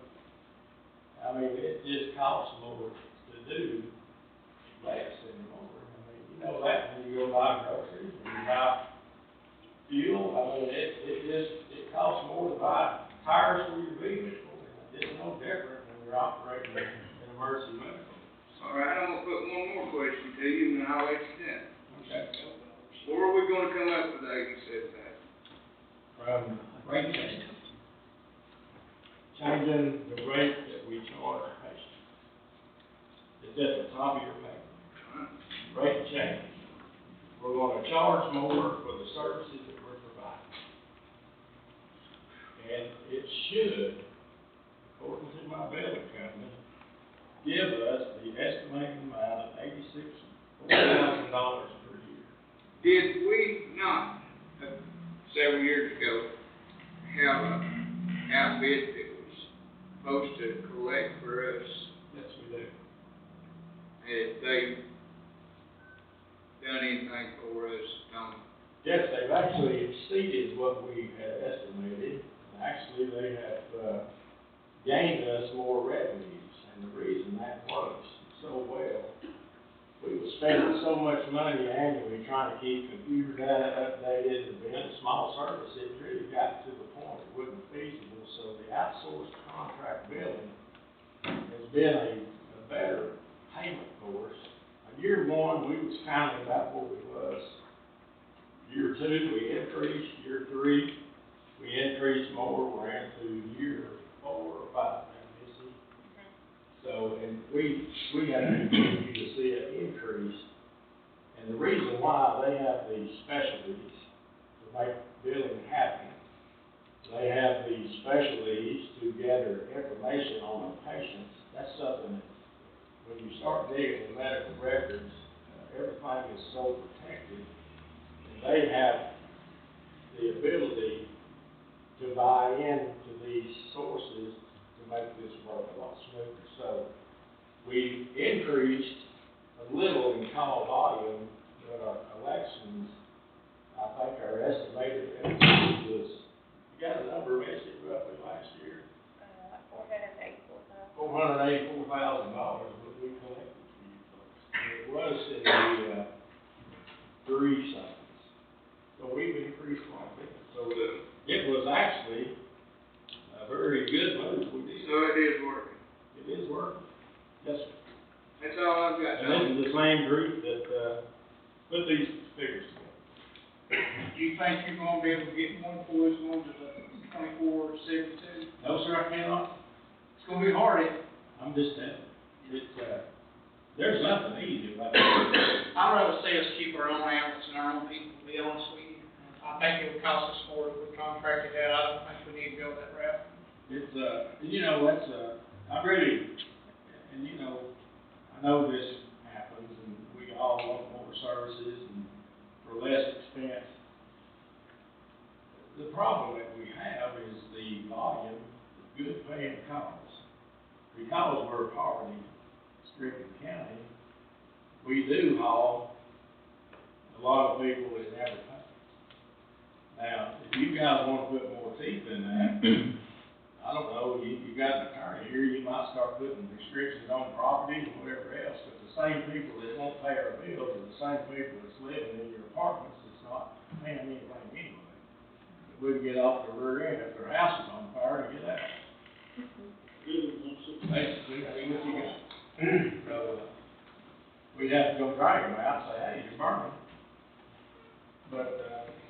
I mean, it just costs more to do less anymore. I mean, you know that when you go buy groceries, when you buy fuel, I mean, it costs more to buy tires for your vehicle. It's no different when you're operating an emergency medical. all right, I'm gonna put one more question to you and then I'll let you know. Okay. Where are we gonna come up with $87,000? From rate change. Changing the rate that we charge patients. It's at the top of your payment. Rate change. We're gonna charge more for the services that we're providing. And it should, according to my billing company, give us the estimated amount of $86,000 per year. Did we not, several years ago, have an outfit that was supposed to collect for us? Yes, we do. Have they done anything for us, Tom? Yes, they've actually exceeded what we had estimated. Actually, they have, gained us more revenues, and the reason that works so well, we were spending so much money annually trying to keep computer data updated and being a small service, it really got to the point it wasn't feasible, so the outsourced contract billing has been a better payment for us. Year one, we was kind of about where we was. Year two, we increased. Year three, we increased more. We're into year 4 or 5 now, Missy. So, and we have continued to see an increase in And the reason why they have these specialties to make billing happen, they have these specialties to gather information on the patients. That's something that, when you start digging the medical records, everything is so protected. And they have the ability to buy into these sources to make this work a lot smoother. So we increased a little in call volume, but our elections, I think our estimated revenue was, you got a number, Missy, roughly last year? $484,000 what we collected for you folks. And it was in the, three somethings. So we've increased quite a bit. So it was actually a very good move we did. So it is working. It is working. Yes, sir. That's all I've got. And this is the same group that, put these figures together. Do you think you're gonna be able to get one for us going to the 2472? No, sir, I cannot. It's gonna be hard, I'm just telling you. It's, there's nothing easy about it. I'd rather see us keep our own ambulance and our own people, to be honest with you. I think it would cost us more if we contracted that. I don't think we need to go that route. It's, you know, that's, I really, and you know, I know this happens, and we all want more services and for less expense. The problem that we have is the volume of good paying calls. Because we're a poverty-stricken county, we do haul a lot of people that never pay. Now, if you guys wanna put more teeth in that, I don't know, you got an attorney here, you might start putting restrictions on property and whatever else, but the same people that won't pay our bills are the same people that's living in your apartments that's not paying anything anyway. We can get off the rear end if their house is on fire to get out. Basically, that's what you got. So, we'd have to go drag them out and say, hey, you're burning. But,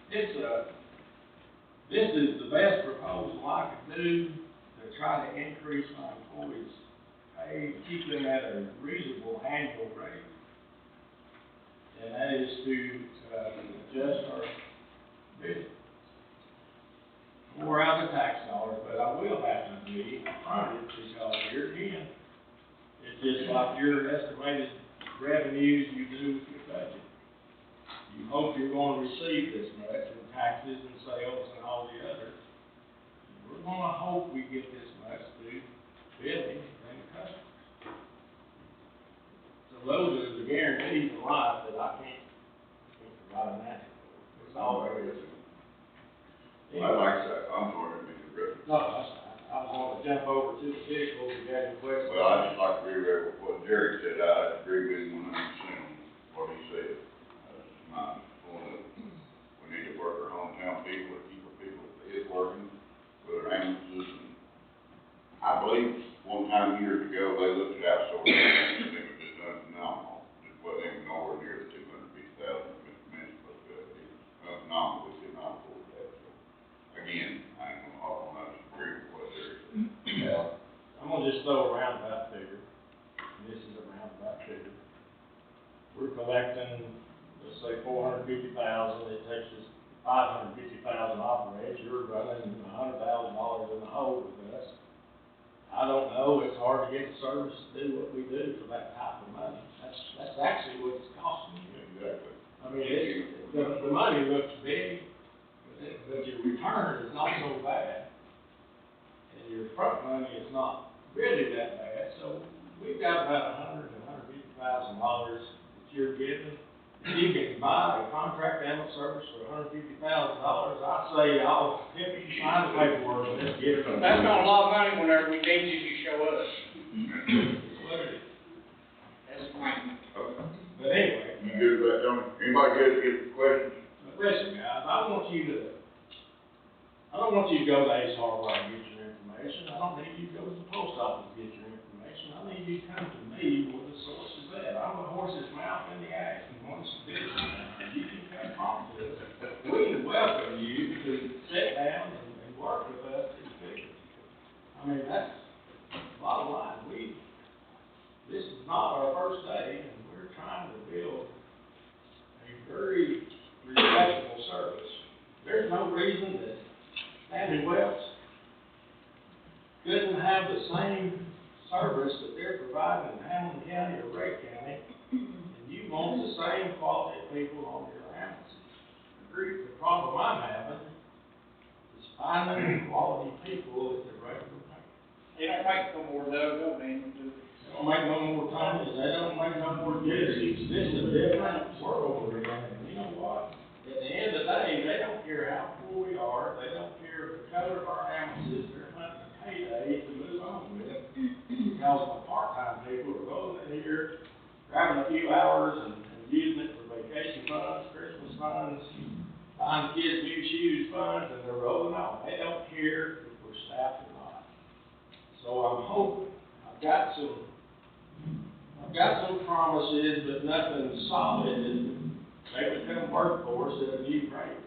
this is the best proposal I could do to try to increase my employees' pay, keep them at a reasonable annual rate. And that is to, adjust our bill. More out of the tax dollars, but I will have to be upfront because here again, it's just like your estimated revenues you do with your budget. You hope you're gonna receive this much in taxes and sales and all the other. We're gonna hope we get this much through billing and customers. So those are the guarantees in life that I can't provide an answer for. It's all there is. Well, like I said, I'm sorry, Mr. Griffin. No, that's fine. I was gonna jump over to the vehicles if you had any questions. Well, I just like to reiterate what Jerry said, I agree with him 100% on what he said. My point of, we need to work our hometown people, to keep our people that is working with our ambulances. And I believe one time years ago, they looked at outsourcing, and it was just phenomenal. It wasn't even nowhere near the 250,000 Mr. Min's supposed to have. It was phenomenal, we could not afford that. So, again, I ain't gonna hop on, I just agree with what Jerry said. Yeah. I'm gonna just throw a roundabout figure, and this is a roundabout figure. We're collecting, let's say, $450,000, it takes us $550,000 operates, you're running $100,000 in the hole with us. I don't know, it's hard to get the service to do what we do for that type of money. That's actually what it's costing you. Exactly. I mean, the money looks big, but your return is not so bad. And your front money is not really that bad, so we've got about $150,000 that you're giving. If you can buy a contract ambulance service for $150,000, I'd say I'll help you sign the paperwork and let's get it. That's not a lot of money whenever we need you to show us. It's what it is. That's fine. Okay. But anyway. You good with that, Tony? Anybody good to get questions? But listen, guys, I don't want you to go to Ace Hardware and get your information. I don't need you to go to the post office to get your information. I need you to come to me where the source is at. I'm the horse's mouth in the ass, and once this is done, you can come talk to us. We welcome you to sit down and work with us to figure. I mean, that's bottom line. This is not our first day, and we're trying to build reason that Sandy Wells couldn't have the same service that they're providing in Hamilton County or Ray County, and you want the same quality of people on your ambulances. The problem I'm having is finding quality people at the regular pay. They don't make no more, though, They don't make no more Tommies, they don't make no more Jesse's, this is a different world we're in, and you know what? At the end of the day, they don't care how poor we are, they don't care the color of our ambulances, they're hunting a payday to move on with. Because my part-time people are rolling in here, grabbing a few hours and using it for vacation funds, Christmas funds, buying kids new shoes funds, and they're rolling on. They don't care if we're staffed or not. So I'm hoping, I've got some promises, but nothing solid, and they would come work for us at a new rate.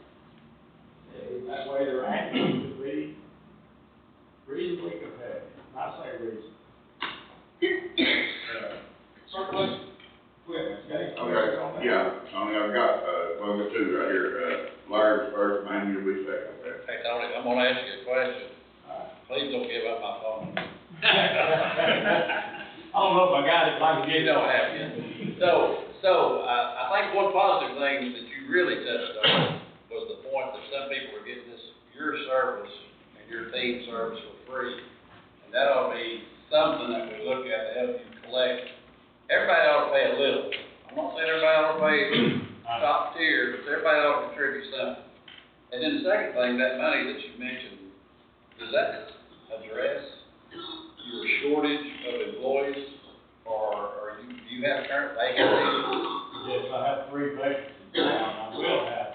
And that way their annual would be reasonably competitive, not say reasonable. Surplus equipment, okay? Okay, yeah, Tony, I've got, well, I've got two right here, Larry's first, man, you'll be second, okay? Hey, Tony, I'm gonna ask you a question. Please don't give up my phone. I don't know if I got it, but I can get You it. don't have it. So, I think one positive thing that you really touched on was the point that some people are getting this, your service and your team service for free. And that ought to be something that we look at to help you collect. Everybody ought to pay a little. I'm not saying everybody ought to pay top tier, but everybody ought to contribute something. And then the second thing, that money that you mentioned, does that address your shortage of employees, or do you have current vacancies? Yes, I have 3 vacancies now, and I will have,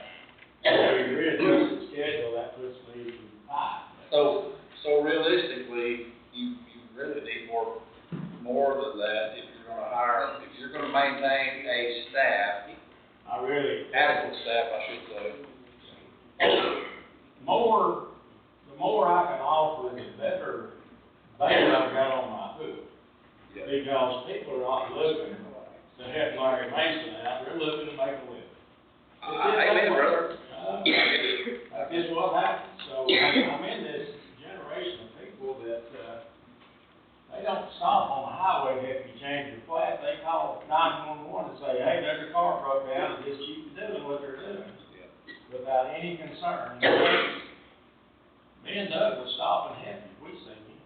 if we readjust the schedule, that puts me to 5. So realistically, you really need more than that if you're gonna hire, if you're gonna maintain a staff, adequate staff, I should say. The more I can offer, the better bait I've got on my hook. Yeah. Because people are not looking to help Larry Mason out, they're looking to make a living. Amen, brother. That's what happens, so I'm in this generation of people that, they don't stop on the highway to help you change your flat, they call 911 and say, hey, there's a car broke down, and just keep doing what they're doing. Without any concern. Me and Doug will stop and help you, we seen you.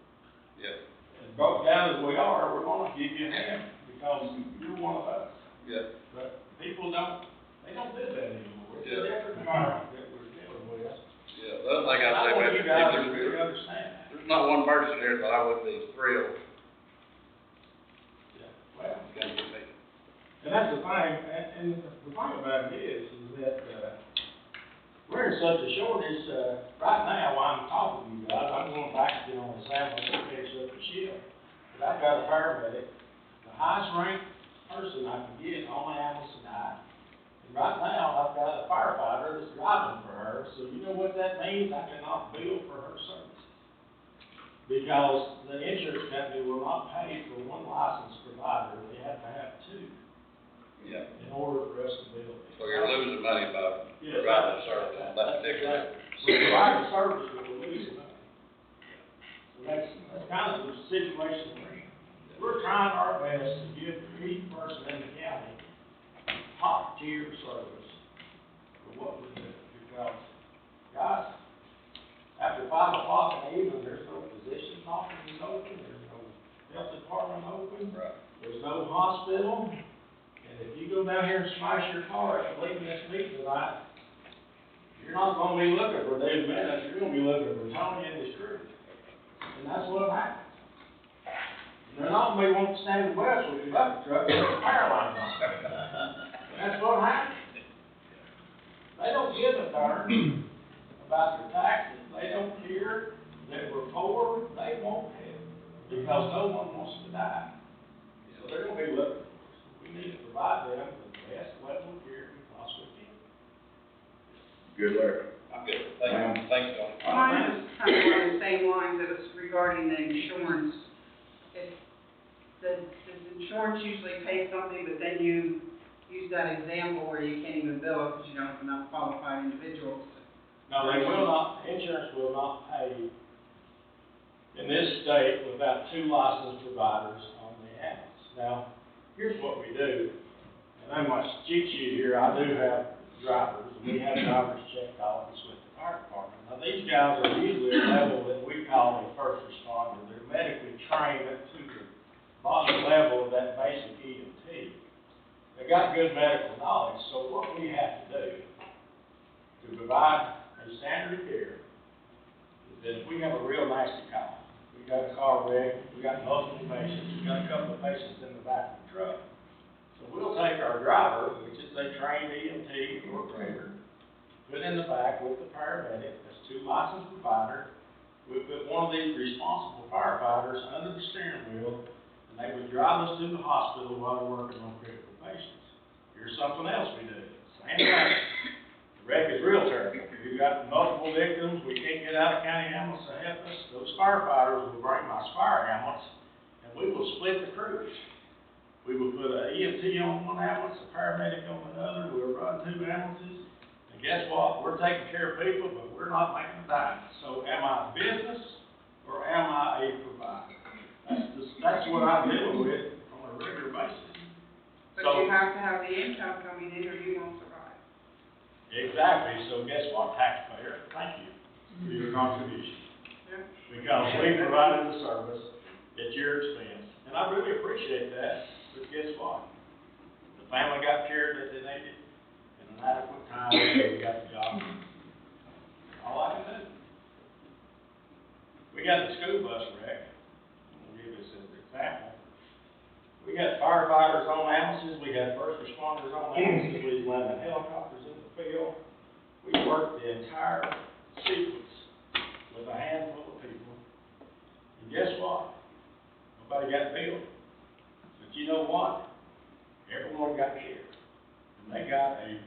Yeah. As broke down as we are, we're gonna give you a hand, because you're one of us. Yeah. But people don't do that anymore, it's a Yeah. different environment that we're dealing with. Yeah, the other thing I'd I say, want you guys to Mr. really understand that. There's not one person here that I would be thrilled Yeah. Well, to come to me. and that's the thing, and the thing about it is that, we're in such a shortage, right now, while I'm talking to you guys, I'm going back to get on the sample to finish up the shift. But I've got a paramedic, the highest ranked person I can get on the ambulance tonight. And right now, I've got a firefighter that's driving for her, so you know what that means? I cannot bill for her services. Because the insurance company will not pay for one licensed provider, they have to have 2 Yeah. in order for us to bill. So you're losing money by Yes, providing the service, that's particular. we're providing service, but we're losing money. So that's kind of the situation we're in. We're trying our best to give each person in the county top tier service for what we're doing. Because, guys, after 5 o'clock in the evening, there's no physician's office open, there's no health department open, Right. there's no hospital. And if you go down here and smash your car after leaving this meeting tonight, you're not gonna be looking for Dave Minutes, you're gonna be looking for Tony and his crew. And that's what happens. They're not gonna be wanting to stand in the west with your bucket truck with a power line on it. That's what happens. They don't give a darn about their taxes, they don't care that we're poor, they won't help, because no one wants to die. So they're gonna be looking. We need to provide them with the best level of care we possibly can. Good, Larry. I'm good, thanks, Tony. Mine was kind of along the same lines, that was regarding the insurance. If, does insurance usually pay something, but then you use that example where you can't even bill it because you don't have enough qualified individuals No, they will not, insurance will not pay in this state without 2 licensed providers on the ambulance. Now, here's what we do, and I'm my cheat sheet here, I do have drivers, and we have drivers checked off with the fire department. Now, these guys are usually at a level that we call a first responder, they're medically trained up to the bottom level of that basic EMT. They got good medical knowledge, so what we have to do to provide a standard of care is that if we have a real nasty call, we got a car wreck, we got multiple patients, we got a couple of patients in the back of the truck. So we'll take our driver, which is a trained EMT or greater, put in the back with the paramedic, that's 2 licensed providers. We put one of these responsible firefighters under the steering wheel, and they would drive us to the hospital while they're working on critical patients. Here's something else we do, same thing. The wreck is real terrible. We've got multiple victims, we can't get out of county ambulance to help us. Those firefighters will bring my fire ambulance, and we will split the crews. We will put an EMT on one ambulance, a paramedic on another, we'll run 2 ambulances. And guess what? We're taking care of people, but we're not making a dime. So am I a business or am I a provider? That's what I'm dealing with on a regular basis. But So- you have to have the income coming in or you won't survive. Exactly, so guess what, taxpayer, thank you for your contribution. Yeah. Because we provided the service at your expense, and I really appreciate that, but guess what? The family got care that they needed in an adequate time, and we got the job. All I can do. We got the school bus wreck, I'll give this as an example. We got firefighters on ambulances, we had first responders on ambulances, we landed helicopters in the field. We worked the entire sequence with a handful of people. And guess what? Nobody got billed. But you know what? Everyone got care. And they got a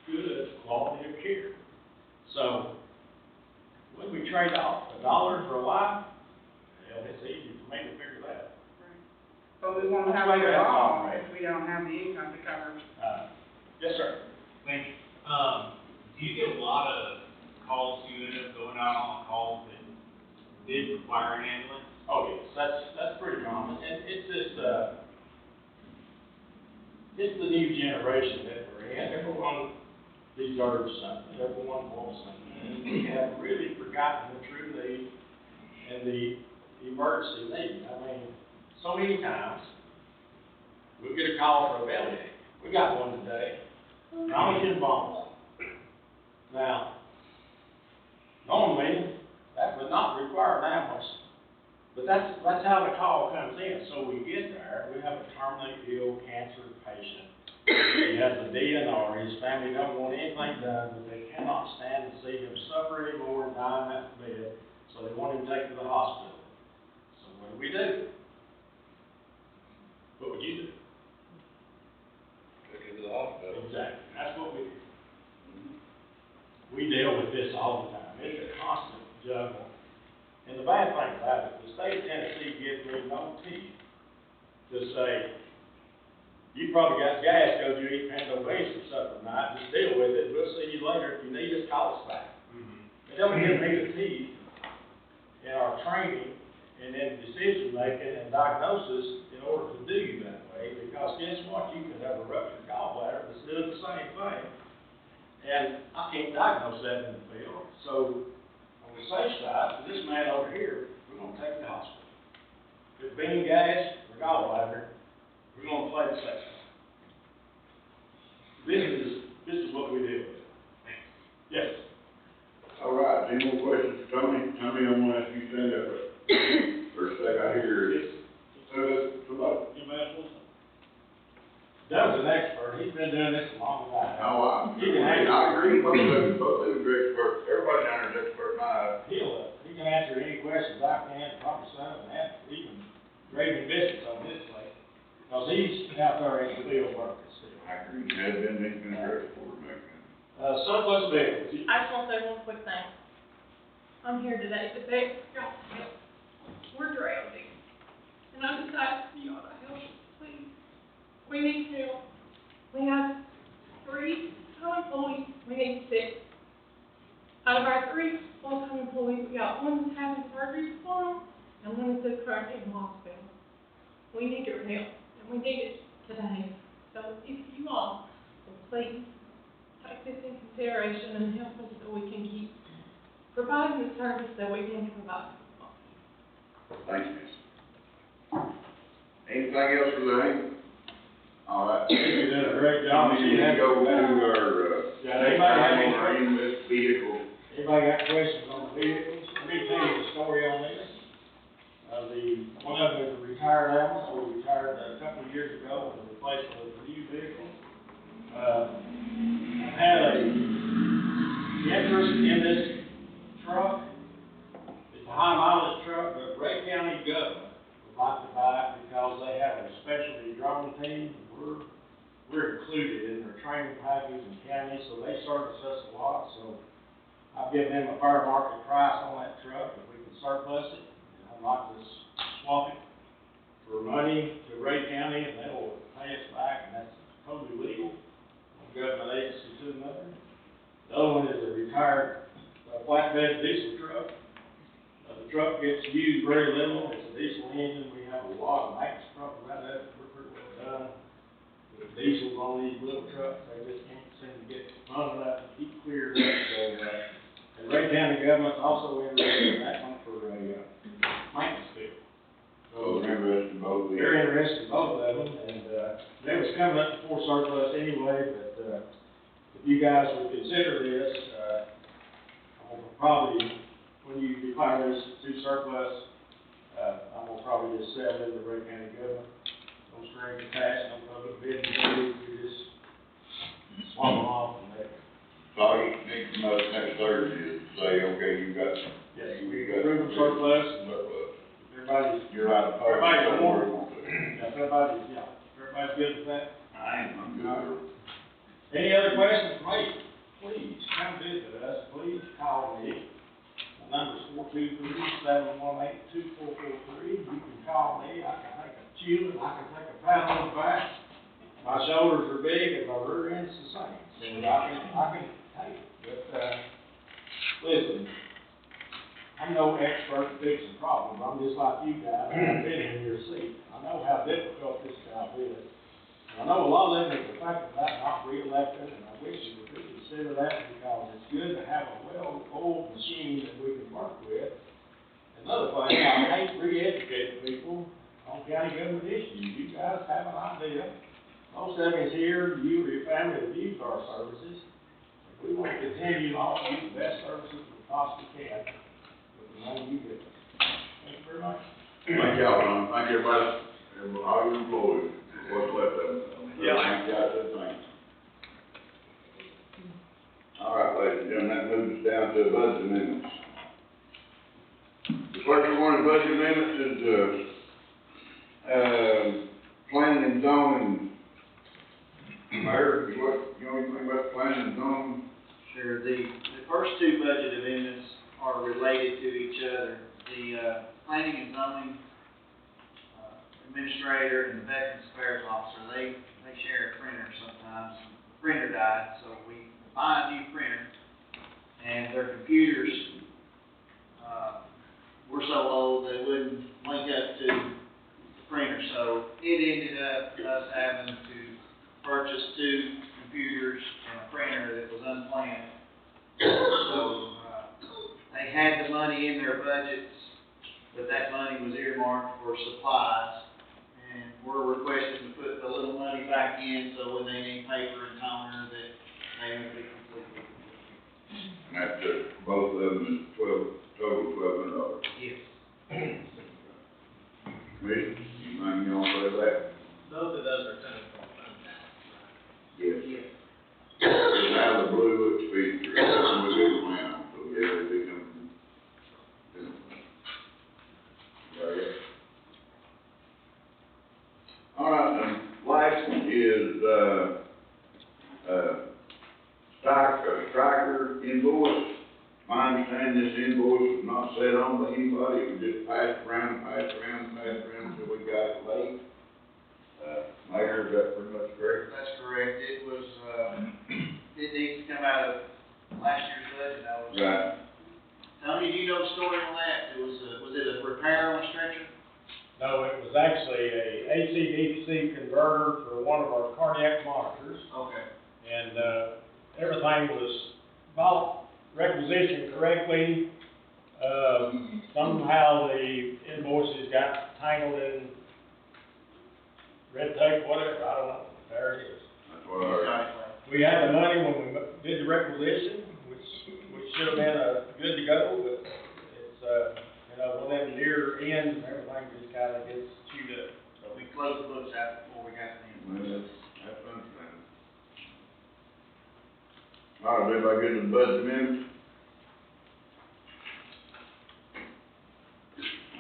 good quality of care. So, when we trade off $1 for a life, hell, it's easy for me to figure that. But we won't That's have why it we at have all to if we don't have the income to cover. Yes, sir. Thank you. Do you get a lot of calls, you end up going out on calls that did require an ambulance? Oh, yes, that's pretty common, and it's just, it's the new generation that we're in, everyone deserves something, everyone wants something, and we have really forgotten the true need and the emergency need. I mean, so many times, we'll get a call for a bellyache, we got one today, knowledge involved. Now, normally, that would not require an ambulance, but that's how the call comes in. So we get there, we have a terminally ill cancer patient. He has a DNR, his family don't want anything done, but they cannot stand to see him suffer anymore and die in that bed, so they want him taken to the hospital. So what do? What would you do? Take it to the hospital. Exactly, that's what we do. We deal with this all the time, it's a constant juggle. And the bad thing about it, the state of Tennessee gives me no teeth to say, you probably got gas because you eat pinto beans or something tonight, just deal with it, we'll see you later, if you need us, call us back. They don't give me the teeth in our training and in decision making and diagnosis in order to do you that way, because guess what, you could have a ruptured gallbladder that's doing the same thing. And I can't diagnose that in the field, so on the safe side, for this man over here, we're gonna take him to the hospital. If it's being gas or gallbladder, we're gonna play the safe side. This is what we do. Yes. All right, any more questions for Tony? Tony, I'm gonna ask you to stand up. First thing I hear is, somebody. Doug's an expert, he's been doing this a long time. I agree, both of them are experts, everybody down there is expert in my eyes. He can answer any questions I can, probably some, and even graving biscuits on his plate, because he's out there in the field working still. I agree, he has been, he's been a great sport, man. Surplus bills. I just want to say one quick thing. I'm here today to beg y'all to help. We're drowning. And I'm just asking y'all to help us, please. We need help. We have 3 employees, we need 6. Out of our 3 full-time employees, we got one that's having surgery tomorrow, and one that's currently in the hospital. We need your help, and we need it today. So if you all will please take this in consideration and help us so we can keep providing the service that we can provide. Thank you, miss. Anything else for Lorraine? All right. You did a great job. We need to go to our, Yeah, next anybody have item any on our EMS vehicle. Anybody got questions on the vehicles? Let me tell you the story on this. One of them is a retired ambulance, we retired a couple of years ago, and replaced it with a new vehicle. I've had a interest in this truck. It's a high mileage truck, but Ray County government would like to buy it because they have a specialty drone team. We're included in their training package in county, so they service us a lot, so I've given them a fair market price on that truck, if we can surplus it, and I'd like to swap it for money to Ray County, and they will pay us back, and that's totally legal, from government agency to another. The other one is a retired flatbed diesel truck. The truck gets used very little, it's a diesel engine, we have a lot of maintenance problems about that, we're pretty well done. With diesels on these little trucks, they just can't seem to get none of that to keep cleared up, so, and Ray County government's also interested in that one for a, maintenance bill. So they're interested in both vehicles. They're interested in both of them, and, they was coming up before surplus anyway, but, if you guys would consider this, I'm gonna probably, when you declare this to surplus, I'm gonna probably just sell it to Ray County government. No strings attached, no public bidding, we just swap them off and they. So all you need from us next Thursday is to say, okay, you got. Yes, you we got approve of surplus. Surplus. Everybody's, You're out of pocket. Everybody's on board. Yeah. everybody's good with that? I am, I'm good. Any other questions for me? Please, come visit us, please call me. My number's 423-718-2443. You can call me, I can take a chew, and I can take a pat on the back. My shoulders are big and my rear end's the same, so I can take it. But, listen, I'm no expert in fixing problems, I'm just like you guys, I've been in your seat. I know how difficult this job is. I know a lot of them is the fact about not re-elected, and I wish you would consider that because it's good to have a well-oiled machine that we can work with. Another thing, I hate re-educating people on county government issues. You guys have an idea. Most of us here, you or your family have used our services. We want to continue to offer you the best services we possibly can with the money you give us. Thank you very much. Thank y'all, Tom. Thank everybody, all your employees, what's left of them. Yeah. Thank y'all, thanks. All right, ladies and gentlemen, that moves us down to budget amendments. The first one in budget amendments is, planning and zoning. Mayor, you know anything about planning and zoning? Sure, the first two budget amendments are related to each other. The, planning and zoning, administrator and the Veterans Affairs officer, they share a printer sometimes. The printer died, so we buy a new printer, and their computers, were so old they wouldn't link up to the printer, so it ended up us having to purchase two computers and a printer that was unplanned. So, they had the money in their budgets, but that money was earmarked for supplies. And we're requesting to put a little money back in, so when they need paper and toner, that they would be completely. And that's just, both of them is total $1,200. Yes. Commissioner, anything you want to say to that? Both of those are coming from fund balance, right? Yes. Yes. It's out of the blue, it's featured, something we didn't plan on, so yeah, they do come from. All right, last one is, striker invoice. My understanding, this invoice was not set on by anybody, it was just passed around until we got it late. Mayor, is that pretty much correct? That's correct. It was, it needs to come out of last year's budget, I was. Right, did you know the story on that? Was it a repair on a stretcher? No, it was actually a AC/DC converter for one of our cardiac monitors, Okay. and, everything was bought, requisitioned correctly. Somehow the invoices got tangled in red tape, whatever, I don't know, there it is. That's what I heard. We had the money when we did the requisition, which should have been, good to go, but it's, you know, one of them near ends, and everything just kinda gets chewed up. So we closed the books out before we got the Well, invoice. that's understandable. All right, everybody good with the budget amendments?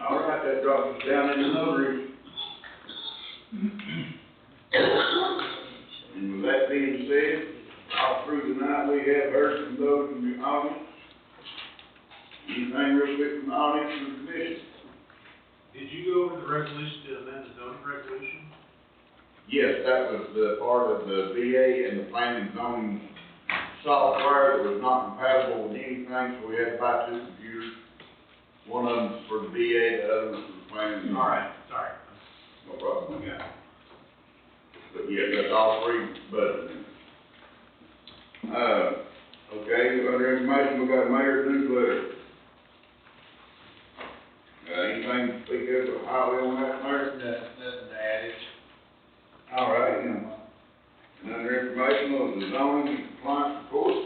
All right, that drops us down into notaries. And with that being said, all through the night, we have heard from those in the audience. Anything real quick from the audience or the commission? Did you go over the resolution to amend the zoning resolution? Yes, that was the part of the VA and the planning and zoning software that was not compatible with anything, so we had to buy two computers. One of them's for the VA, the other one's for the planning and zoning. All right, sorry. No problem. But yeah, that's all three budgets. Okay, under information, we got a mayor's newsletter. Anything to speak of highway on that, Mayor? Nothing to add. All right, and under information was the zoning and compliance report.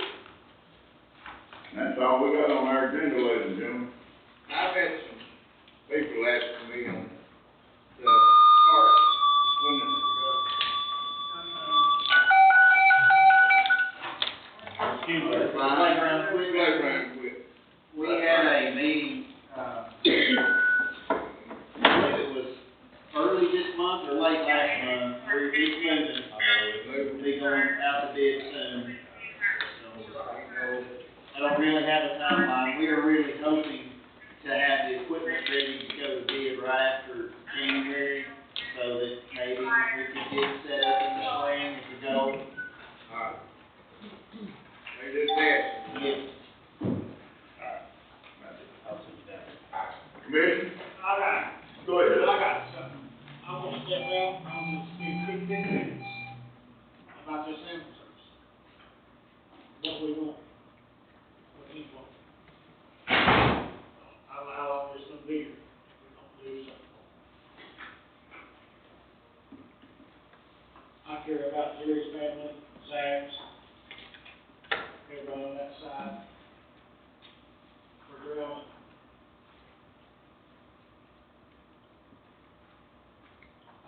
And that's all we got on our agenda, ladies and gentlemen. I've had some people asking me on the park, Excuse me. Playground when the playground quit. We had a meeting, I believe it was early this month or late last month. We're moving. We'll be going out to bid soon. So, I don't really have a timeline. We are really hoping to have the equipment ready to go to bid right after January, so that maybe we could get set up in the spring if we go. They just asked. Yes. Commission? Go ahead. something. I want to step out, I want to speak 15 minutes about this ambulance service. What we want. What he wants. How long is it gonna be here? We're gonna do something. I care about Jerry's family, Zach's, everybody on that side. We're growing.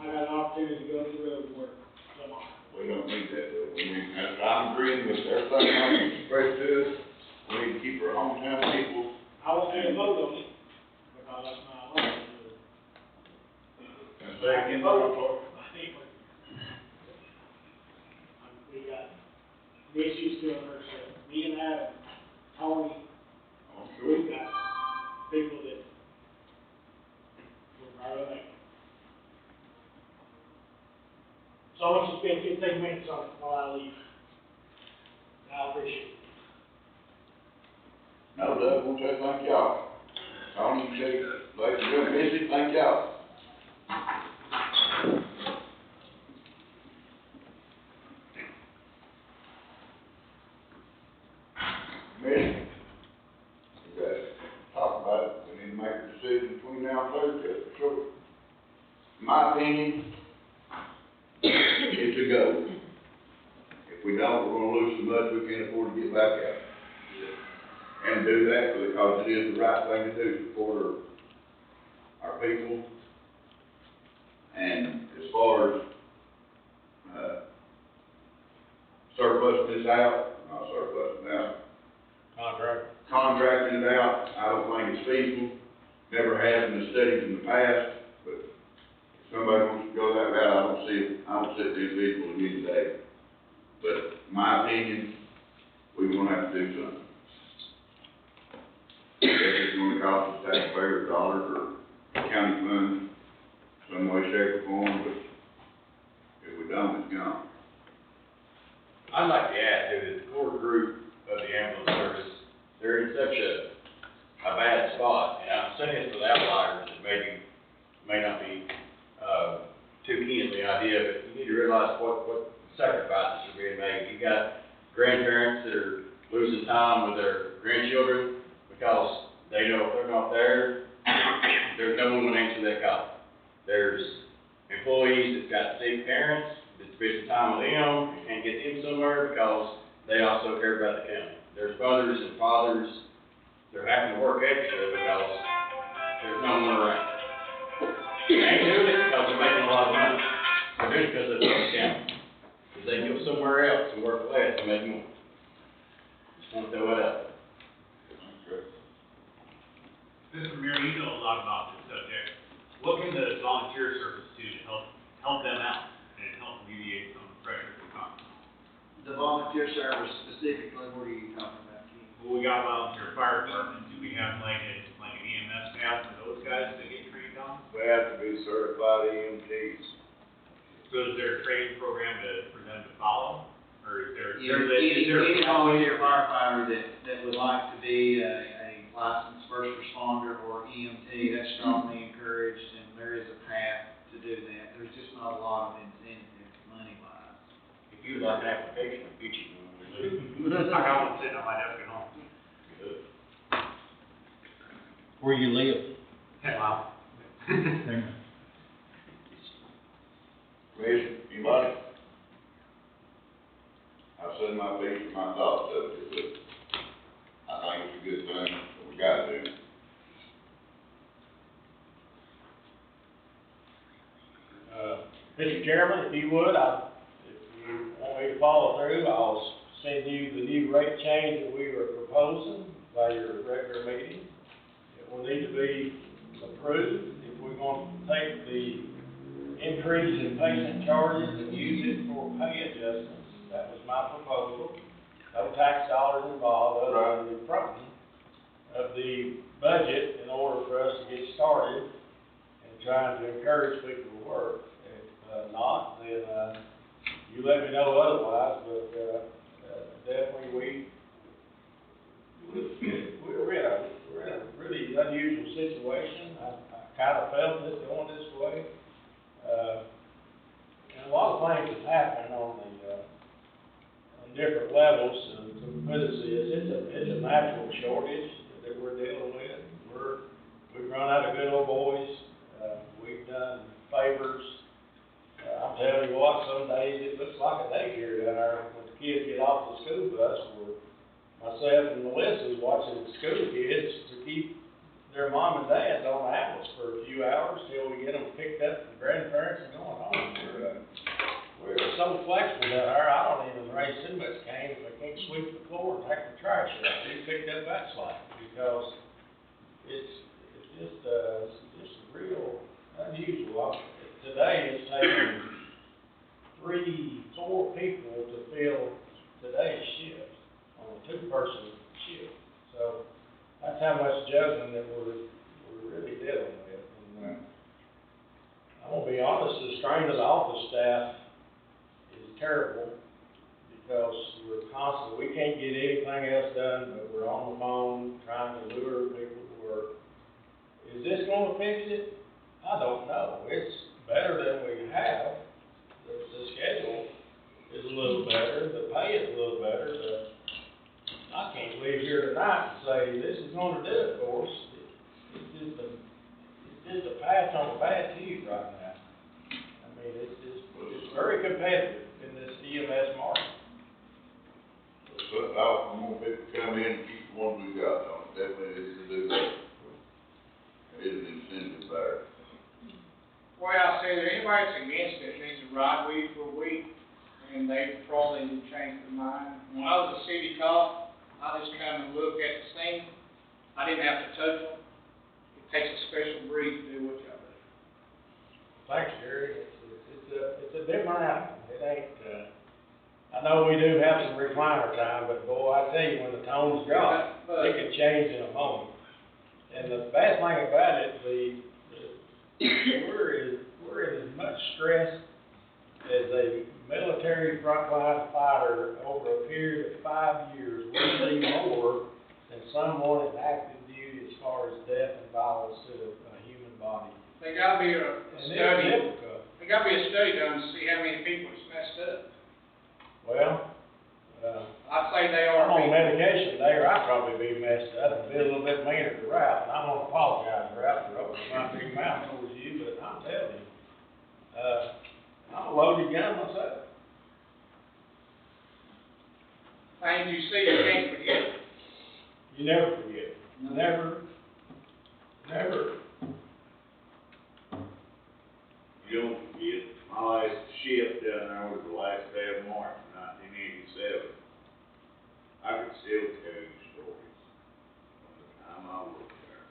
I got an opportunity to go to the road and work tomorrow. We don't need that, though. We need, I'm agreeing with everything I'm expressed to us. We need to keep our hometown people. I won't be a vote on it, because that's my life. And say again, vote for it. We got Missy still herself, me and Adam, Tony, I'm sure. we've got people that we're proud of that. So I want you to spend 15 minutes on it while I leave. I appreciate it. No, Doug, we'll say thank y'all. Tony, you say, ladies and gentlemen, Missy, thank y'all. Commission, we got to talk about it. We need to make a decision between now and Thursday, that's for sure. In my opinion, it's a go. If we don't, we're gonna lose so much we can't afford to get back out. And do that because it is the right thing to do, support our people. And as far as, surplusing this out, not surplusing it out, contracting it out, I don't think it's feasible. Never has in the studies in the past, but if somebody wants to go that route, I don't see it feasible again today. But my opinion, we're gonna have to do something. If it's gonna cost the taxpayer dollars or county funds, some way, shape, or form, but if we don't, it's gone. I'd like to add to the core group of the ambulance service, they're in such a a bad spot. And I'm saying it for the outliers that maybe may not be, too keen on the idea, but you need to realize what sacrifices are being made. You got grandparents that are losing time with their grandchildren because they know if they're not there, there's no one to answer that call. There's employees that's got sick parents that spend time with them and can't get them somewhere because they also care about the county. There's mothers and fathers, they're having to work extra because there's no one around. They ain't doing it because they're making a lot of money. They're doing it because they love the county. Because they can go somewhere else and work less and make more. Just want to throw it out there. Mr. Mayor, you know a lot about this subject. What can the volunteer service do to help them out and help alleviate some of the pressure that comes? The volunteer service specifically, what are you talking about, Keith? Well, we got volunteer fire departments, do we have like an EMS path for those guys to get trained on? We have to be certified EMTs. So is there a training program for them to follow? Or is there? Any volunteer firefighter that would like to be a licensed first responder or EMT, that's strongly encouraged, and there is a path to do that. There's just not a lot of incentive money-wise. If you'd like an application, I'll get you one. I got one sitting on my desk at home. Where you live? Wow. Commissioner, anybody? I've said my piece for my thoughts of it, but I think it's a good thing, but we gotta do it. Mr. Chairman, if you would, if you want me to follow through, I'll send you the new rate change that we were proposing by your regular meeting. It will need to be approved if we're going to take the increase in patient charges and use it for pay adjustments. That was my proposal. No tax dollars involved other than the fronting of the budget in order for us to get started and trying to encourage people to work. If not, then you let me know otherwise, but definitely we're in a really unusual situation. I kind of felt this going this way. And a lot of things have happened on different levels to put us it's a natural shortage that we're dealing with. We've run out of good old boys. We've done favors. I'm telling you what, some days it looks like a daycare down there when the kids get off the school bus. Where myself and Melissa's watching the school kids to keep their mom and dads on the ambulance for a few hours till we get them picked up from grandparents and going home. We're so flexible down there, I don't even raise too much cane if I can't sweep the floor and take the trash out. They picked up that slack because it's just real unusual. Today it's taking 3-4 people to fill today's shift on a 2-person shift. So that's how much juggling that we're really dealing with. And I'm gonna be honest, the strain of the office staff is terrible because we can't get anything else done, but we're on the phone trying to lure people to work. Is this gonna fix it? I don't know. It's better than we have. The schedule is a little better, the pay is a little better, but I can't leave here tonight and say this is gonna do it for us. It's just a patch on a bad tube right now. I mean, it's very competitive in this EMS market. Put out for more people to come in and keep the ones we got, definitely is to do that. It is an incentive there. Well, I said, anybody that's against it needs to ride week for week, and they probably would change their mind. When I was a city cop, I just kind of looked at the scene. I didn't have to touch them. It takes a special breed to do what y'all do. Thanks, Gary. It's a different animal. It ain't, I know we do have some recliner time, but boy, I tell you, when the tones drop, it can change in a moment. And the bad thing about it, we're in as much stress as a military frontline fighter over a period of 5 years. We see more than someone in active duty as far death and violence to a human body. They gotta be a And it's study, difficult. there gotta be a study done to see how many people it's messed up. Well, I'd say they I'm are. on medication there, I'd probably be messed up and be a little bit meaner to Ralph, and I'm gonna apologize, Ralph, for opening my big mouth towards you, but I'm telling you, I'm a loaded gun myself. Things you see, you can't forget. You never forget, never. You don't forget, my last shift down there was the last day of March, 1987. I could still tell you stories from the time I worked there.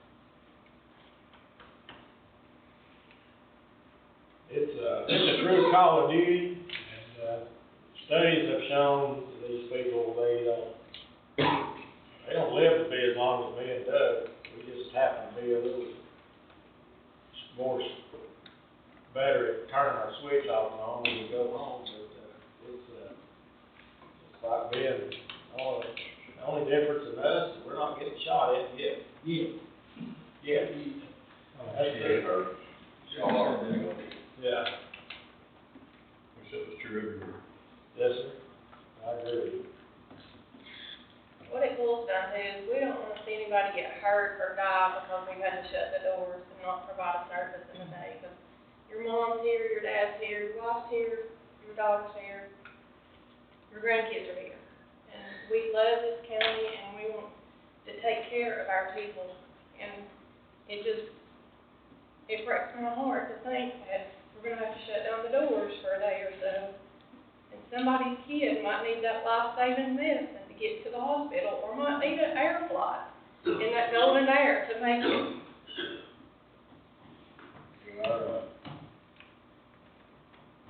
It's a true call of duty, and, studies have shown these people, they don't live to be as long as me and Doug. We just happen to be a little more better at turning our switch off and on when we go home, but, it's like being, the only difference in us, is we're not getting shot at yet. Yeah. That's the, yeah. Wish that was true everywhere. Yes, sir. I agree. What it boils down to is, we don't wanna see anybody get hurt or die because we've had to shut the doors and not provide a service in the day. Because your mom's here, your dad's here, your wife's here, your daughter's here, your grandkids are here. And we love this county and we want to take care of our people. And it breaks my heart to think that we're gonna have to shut down the doors for a day or so. And somebody's kid might need that life-saving medicine to get to the hospital, or might need an air flight in that golden air to make it.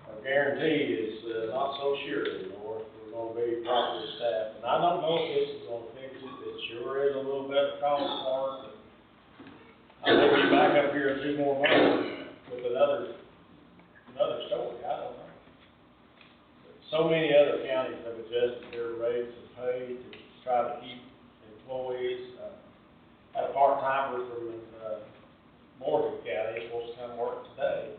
Our guarantee is, not so sure anymore. We're gonna be properly staffed. And I don't know if this is gonna fix it. It sure is a little better cost for it. I may be back up here in 2 more months with another story. I don't know. So many other counties have adjusted their rates of pay to try to keep employees. Had a part-timer from, Morgan County, supposed to come work today.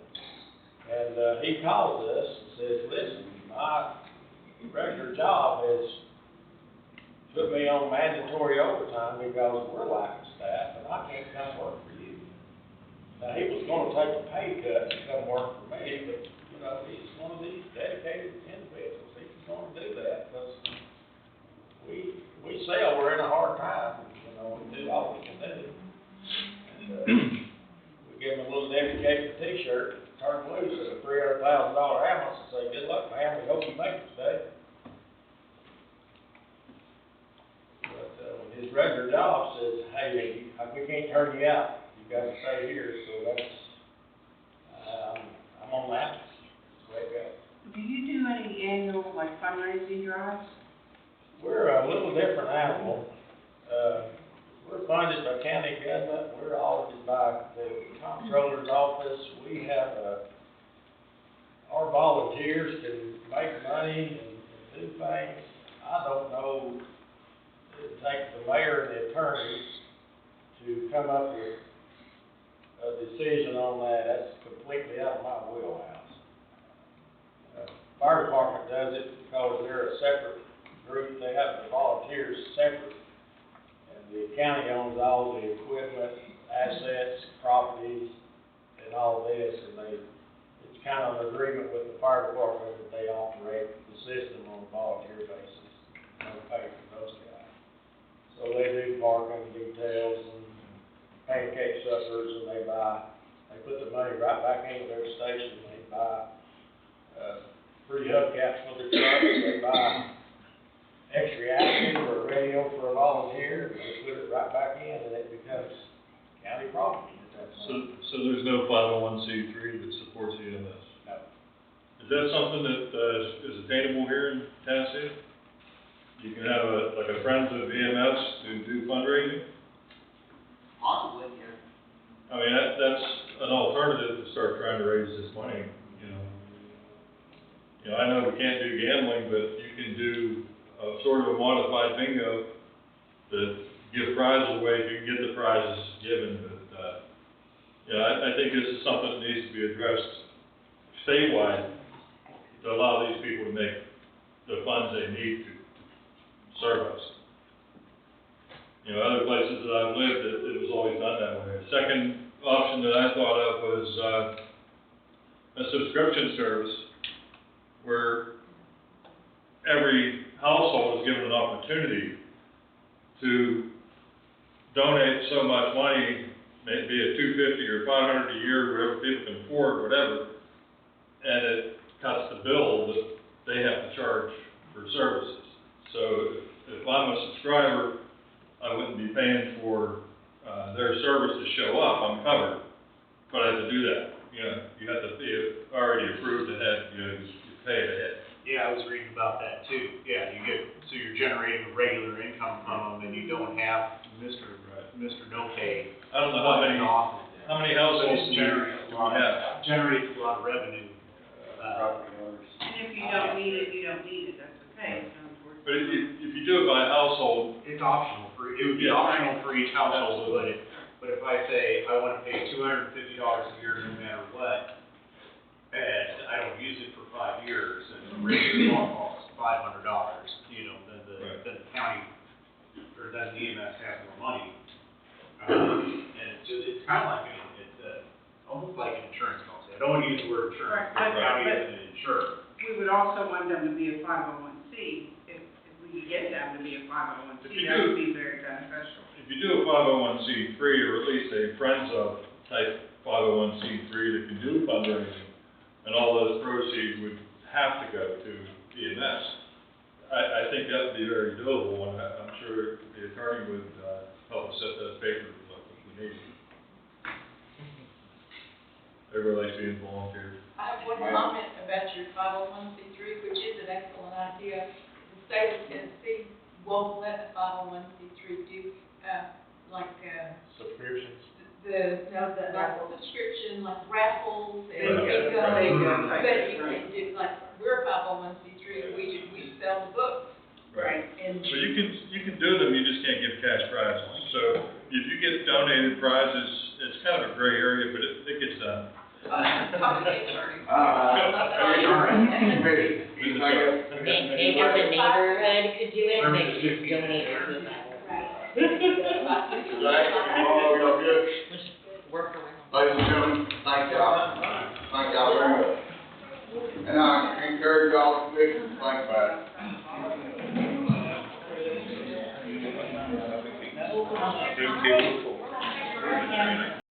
And, he calls us and says, listen, my regular job has put me on mandatory overtime because we're lacking staff and I can't come work for you. Now, he was gonna take a pay cut to come work for me, but, he's one of these dedicated individuals. He's gonna do that because we sell, we're in a hard time, we do all we can do. And, we give him a little dedicated t-shirt, turn loose at a $300,000 ambulance and say, good luck, man, we hope you make it today. But, when his regular job says, hey, we can't turn you out, you gotta stay here, so that's, I'm on that. Do you do any annual, like, fundraising drives? We're a little different animal. We're funded by county government, we're audited by the comptroller's office. We have, our volunteers can make money and do things. I don't know, it takes the mayor and the attorneys to come up with a decision on that. That's completely out of my wheelhouse. Fire department does it because they're a separate group, they have the volunteers separate. And the county owns all the equipment, assets, properties, and all this, and it's kind of an agreement with the fire department that they operate the system on a volunteer basis, no pay for those guys. So they do parking details and pancake suppers, and they put the money right back into their station, they buy, free hubcaps for the trucks, they buy extra active or a radio for a volunteer, and they put it right back in, and it becomes county property at that point. So there's no 501c3 that supports EMS? No. Is that something that, is attainable here in Tennessee? You can have a Friends of EMS do fundraising? Possibly, yeah. I mean, that's an alternative to start trying to raise this money, I know we can't do gambling, but you can do a sort of a modified bingo that give prizes away, you can get the prizes given, but, I think this is something that needs to be addressed statewide to allow these people to make the funds they need to serve us. Other places that I've lived, it was always done that way. A second option that I thought of was, a subscription service where every household is given an opportunity to donate so much money, maybe at $250 or $500 a year, whatever people can afford, whatever, and it cuts the bill that they have to charge for services. So if I'm a subscriber, I wouldn't be paying for their service to show up, I'm covered, but I have to do that. You have to be already approved ahead, you pay it ahead. Yeah, I was reading about that too. Yeah, so you're generating a regular income from them and you don't have Mr. No Pay. I don't know how many households do you have? Generates a lot of revenue. And if you don't need it, you don't need it, that's okay, it's not worth it. But if you do it by household, It's optional it would be optional for each household, but if I say I wanna pay $250 a year no matter what, and I don't use it for 5 years, and the regular law costs $500, then the county, or then the EMS has more money. And it's kinda like, almost like an insurance policy. I don't wanna use the word insurance, Right, because the county but- isn't an insurer. We would also want them to be a 501c, if we could get them to be a 501c, If you that do- would be very beneficial. if you do a 501c3 or at least a Friends of type 501c3 that can do fundraising, and all those proceeds would have to go to EMS, I think that would be very doable, and I'm sure the attorney would help us set those papers up if we need. Everybody likes being volunteers. I have one comment about your 501c3, which is an excellent idea. The state of Tennessee won't let a 501c3 do, Subscriptions. the subscription, like raffles and Bingo. bingo. Bingo type, But you right. can do, like, we're a 501c3, we sell the books. Right. And So you can do them, you just can't give cash prizes. So if you get donated prizes, it's kind of a gray area, but it gets done. talk to the attorney. Anything else? And if the neighborhood could do it, they could donate it to that. Oh, y'all good? Just work around. Ladies and gentlemen, thank y'all. Thank y'all very much. And I encourage y'all to think about it.